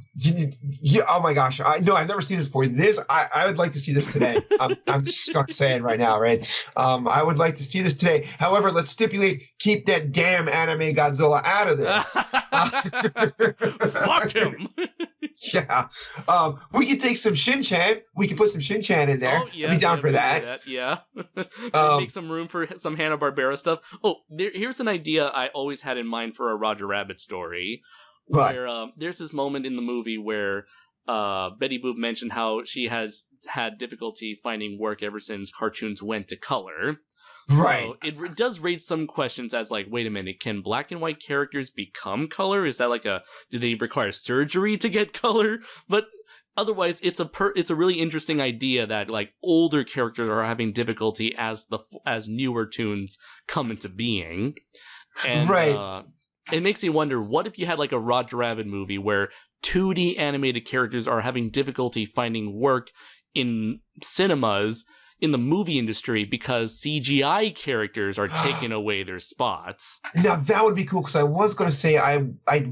oh my gosh! I've never seen this before. I would like to see this today. I'm just gonna say it right now, right? I would like to see this today. However, let's stipulate: keep that damn anime Godzilla out of this. Fuck him. Yeah. We could take some Shin-Chan. We could put some Shin-Chan in there. Oh, yeah, I'd be down for that. Yeah. Make some room for some Hanna-Barbera stuff. Oh, here's an idea I always had in mind for a Roger Rabbit story. Where there's this moment in the movie where Betty Boop mentioned how she has had difficulty finding work ever since cartoons went to color. Right. So it does raise some questions as like, wait a minute, can black and white characters become color? Is that like do they require surgery to get color? But otherwise, it's a really interesting idea that like older characters are having difficulty as newer tunes come into being. And, right. It makes me wonder, what if you had like a Roger Rabbit movie where 2D animated characters are having difficulty finding work in cinemas, in the movie industry, because CGI characters are taking away their spots? Now, that would be cool, because I was going to say I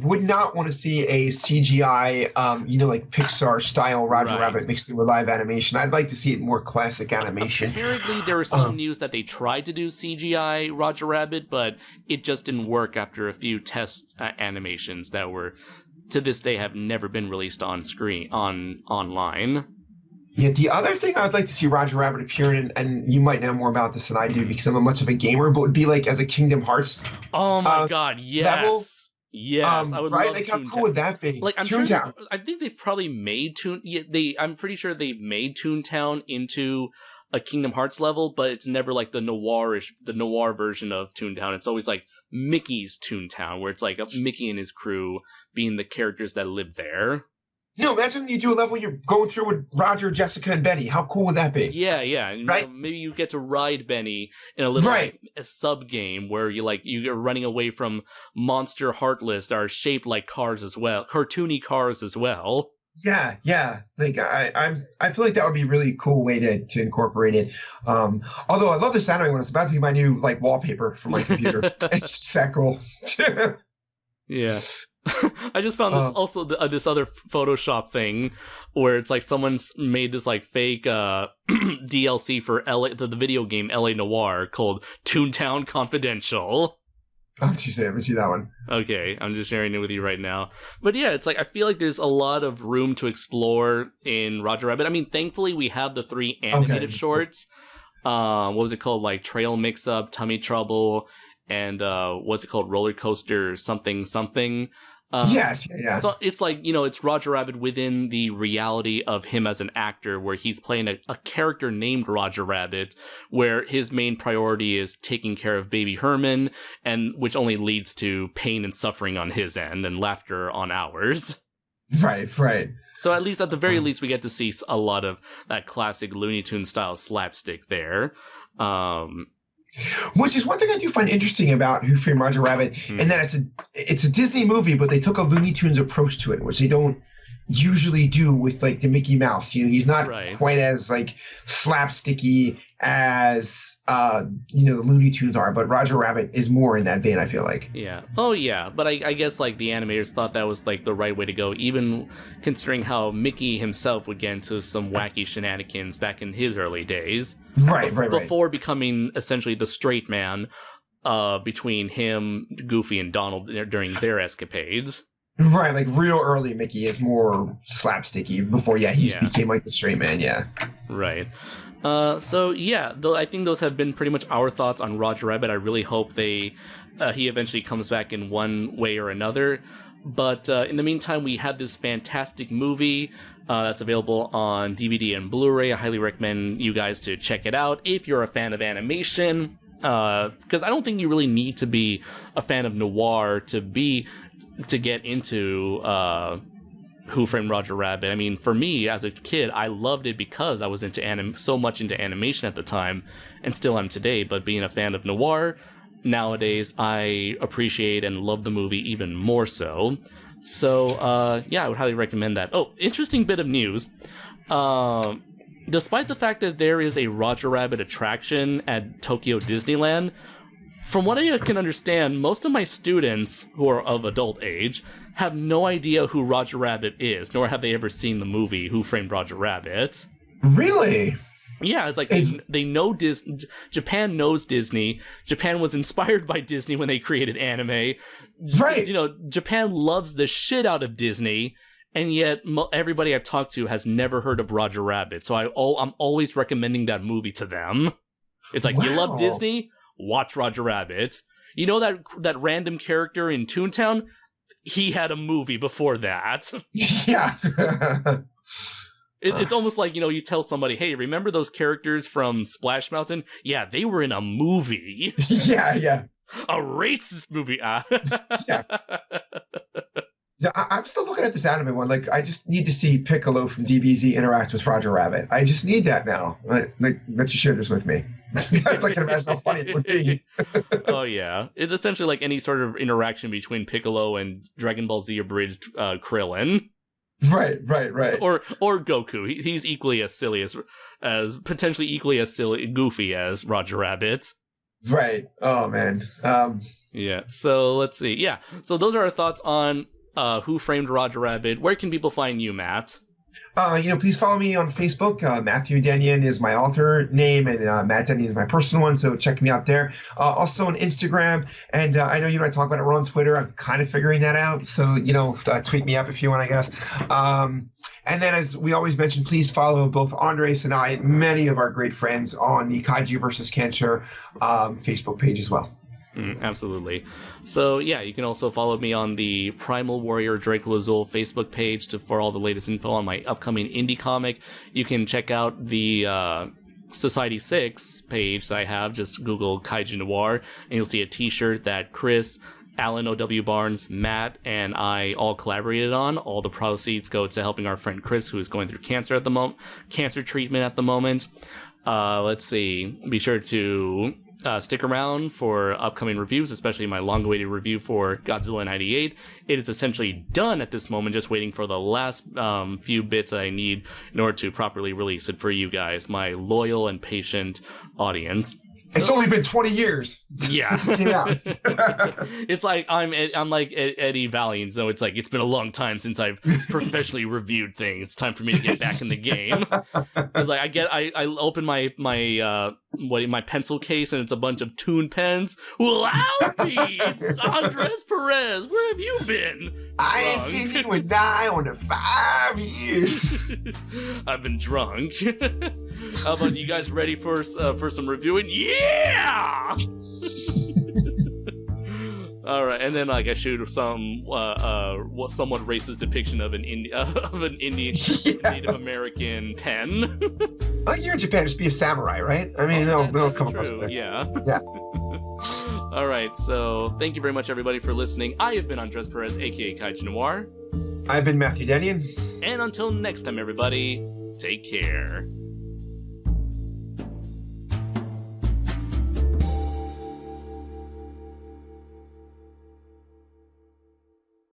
would not want to see a CGI, like Pixar-style Roger Rabbit mixed in with live animation. I'd like to see it more classic animation. Apparently, there was some news that they tried to do CGI Roger Rabbit, but it just didn't work after a few test animations that were, to this day, have never been released on screen, online. Yeah, the other thing I would like to see Roger Rabbit appear in, and you might know more about this than I do because I'm a much of a gamer, but would be like as a Kingdom Hearts. Oh my god, yes. Level. Yes, I would love like, how cool would that be? Like, Toontown. I think they've probably made I'm pretty sure they've made Toontown into a Kingdom Hearts level, but it's never like the noir version of Toontown. It's always like Mickey's Toontown, where it's like Mickey and his crew being the characters that live there. No, imagine you do a level you're going through with Roger, Jessica, and Benny. How cool would that be? Yeah. And, right? Maybe you get to ride Benny in a little a sub game where you're running away from monster Heartless that are shaped like cars as well, cartoony cars as well. Yeah. Like I feel like that would be a really cool way to incorporate it. Although I love this anime one. It's about to be my new like wallpaper for my computer. It's that cool. Yeah. I just found this this other Photoshop thing where it's like someone's made this like fake DLC for the video game LA Noir called Toontown Confidential. Oh, jeez, I haven't seen that one. Okay, I'm just sharing it with you right now. But yeah, it's like I feel like there's a lot of room to explore in Roger Rabbit. I mean, thankfully we have the 3 animated shorts. What was it called? Like Trail Mix Up, Tummy Trouble, and what's it called? Roller Coaster something. Yes, yeah. So it's like, it's Roger Rabbit within the reality of him as an actor, where he's playing a character named Roger Rabbit, where his main priority is taking care of baby Herman, and which only leads to pain and suffering on his end and laughter on ours. Right. So at least, at the very least, we get to see a lot of that classic Looney Tunes style slapstick there. Which is one thing I do find interesting about Who Framed Roger Rabbit, and that it's a Disney movie, but they took a Looney Tunes approach to it, which they don't usually do with like the Mickey Mouse. He's not quite as like slapsticky as the Looney Tunes are, but Roger Rabbit is more in that vein, I feel like. Yeah. Oh yeah, but I guess like the animators thought that was like the right way to go, even considering how Mickey himself would get into some wacky shenanigans back in his early days. Right. Before becoming essentially the straight man between him, Goofy, and Donald during their escapades. Right, like real early Mickey is more slapsticky before, he became like the straight man, Right. So yeah, I think those have been pretty much our thoughts on Roger Rabbit. I really hope he eventually comes back in one way or another. But in the meantime, we have this fantastic movie that's available on DVD and Blu-ray. I highly recommend you guys to check it out if you're a fan of animation. Because I don't think you really need to be a fan of noir to get into Who Framed Roger Rabbit. I mean, for me as a kid, I loved it because I was so much into animation at the time, and still am today. But being a fan of noir nowadays, I appreciate and love the movie even more so. So I would highly recommend that. Oh, interesting bit of news. Despite the fact that there is a Roger Rabbit attraction at Tokyo Disneyland, from what I can understand, most of my students who are of adult age have no idea who Roger Rabbit is, nor have they ever seen the movie Who Framed Roger Rabbit. Really? Yeah, it's like they know Disney. Japan knows Disney. Japan was inspired by Disney when they created anime. Right. Japan loves the shit out of Disney, and yet everybody I've talked to has never heard of Roger Rabbit. So I'm always recommending that movie to them. It's like, you love Disney? Watch Roger Rabbit. You know that random character in Toontown? He had a movie before that. Yeah. It's almost like, you tell somebody, hey, remember those characters from Splash Mountain? Yeah, they were in a movie. Yeah. A racist movie. Yeah. Yeah, I'm still looking at this anime one. Like, I just need to see Piccolo from DBZ interact with Roger Rabbit. I just need that now. Like that you shared this with me. It's like, I can imagine how funny it would be. Oh, yeah. It's essentially like any sort of interaction between Piccolo and Dragon Ball Z abridged Krillin. Right. Or Goku. He's equally as silly as potentially equally as goofy as Roger Rabbit. Right. Oh, man. Yeah. So let's see. Yeah. So those are our thoughts on Who Framed Roger Rabbit. Where can people find you, Matt? Please follow me on Facebook. Matthew Denyon is my author name, and Matt Denyon is my personal one, so check me out there. Also on Instagram, and I know you and I talk about it, we're on Twitter. I'm kind of figuring that out, so, tweet me up if you want, I guess. And then, as we always mention, please follow both Andres and I, many of our great friends, on the Kaiju vs. Cancer Facebook page as well. Absolutely. So, yeah, you can also follow me on the Primal Warrior Draco Azul Facebook page for all the latest info on my upcoming indie comic. You can check out the Society 6 page that I have. Just Google Kaiju Noir, and you'll see a t-shirt that Chris, Alan O.W. Barnes, Matt, and I all collaborated on. All the proceeds go to helping our friend Chris, who is going through cancer treatment at the moment. Let's see. Be sure to stick around for upcoming reviews, especially my long-awaited review for Godzilla 98. It is essentially done at this moment, just waiting for the last few bits I need in order to properly release it for you guys, my loyal and patient audience. It's only been 20 years. Yeah. Since it came out. It's like I'm like Eddie Valiant, so it's like it's been a long time since I've professionally reviewed things. It's time for me to get back in the game. It's like I open my pencil case and it's a bunch of Toon pens. Howdy, it's Andres Perez. Where have you been? I ain't seen you in 9 to 5 years. I've been drunk. How about you guys ready for some reviewing? Yeah! All right, and then I shoot some somewhat racist depiction of an Indian Native American pen. You're in Japan, just be a samurai, right? I mean, no, come on. Yeah. Yeah. All right, so thank you very much, everybody, for listening. I have been Andres Perez, aka Kaiju Noir. I've been Matthew Denyon. And until next time, everybody, take care.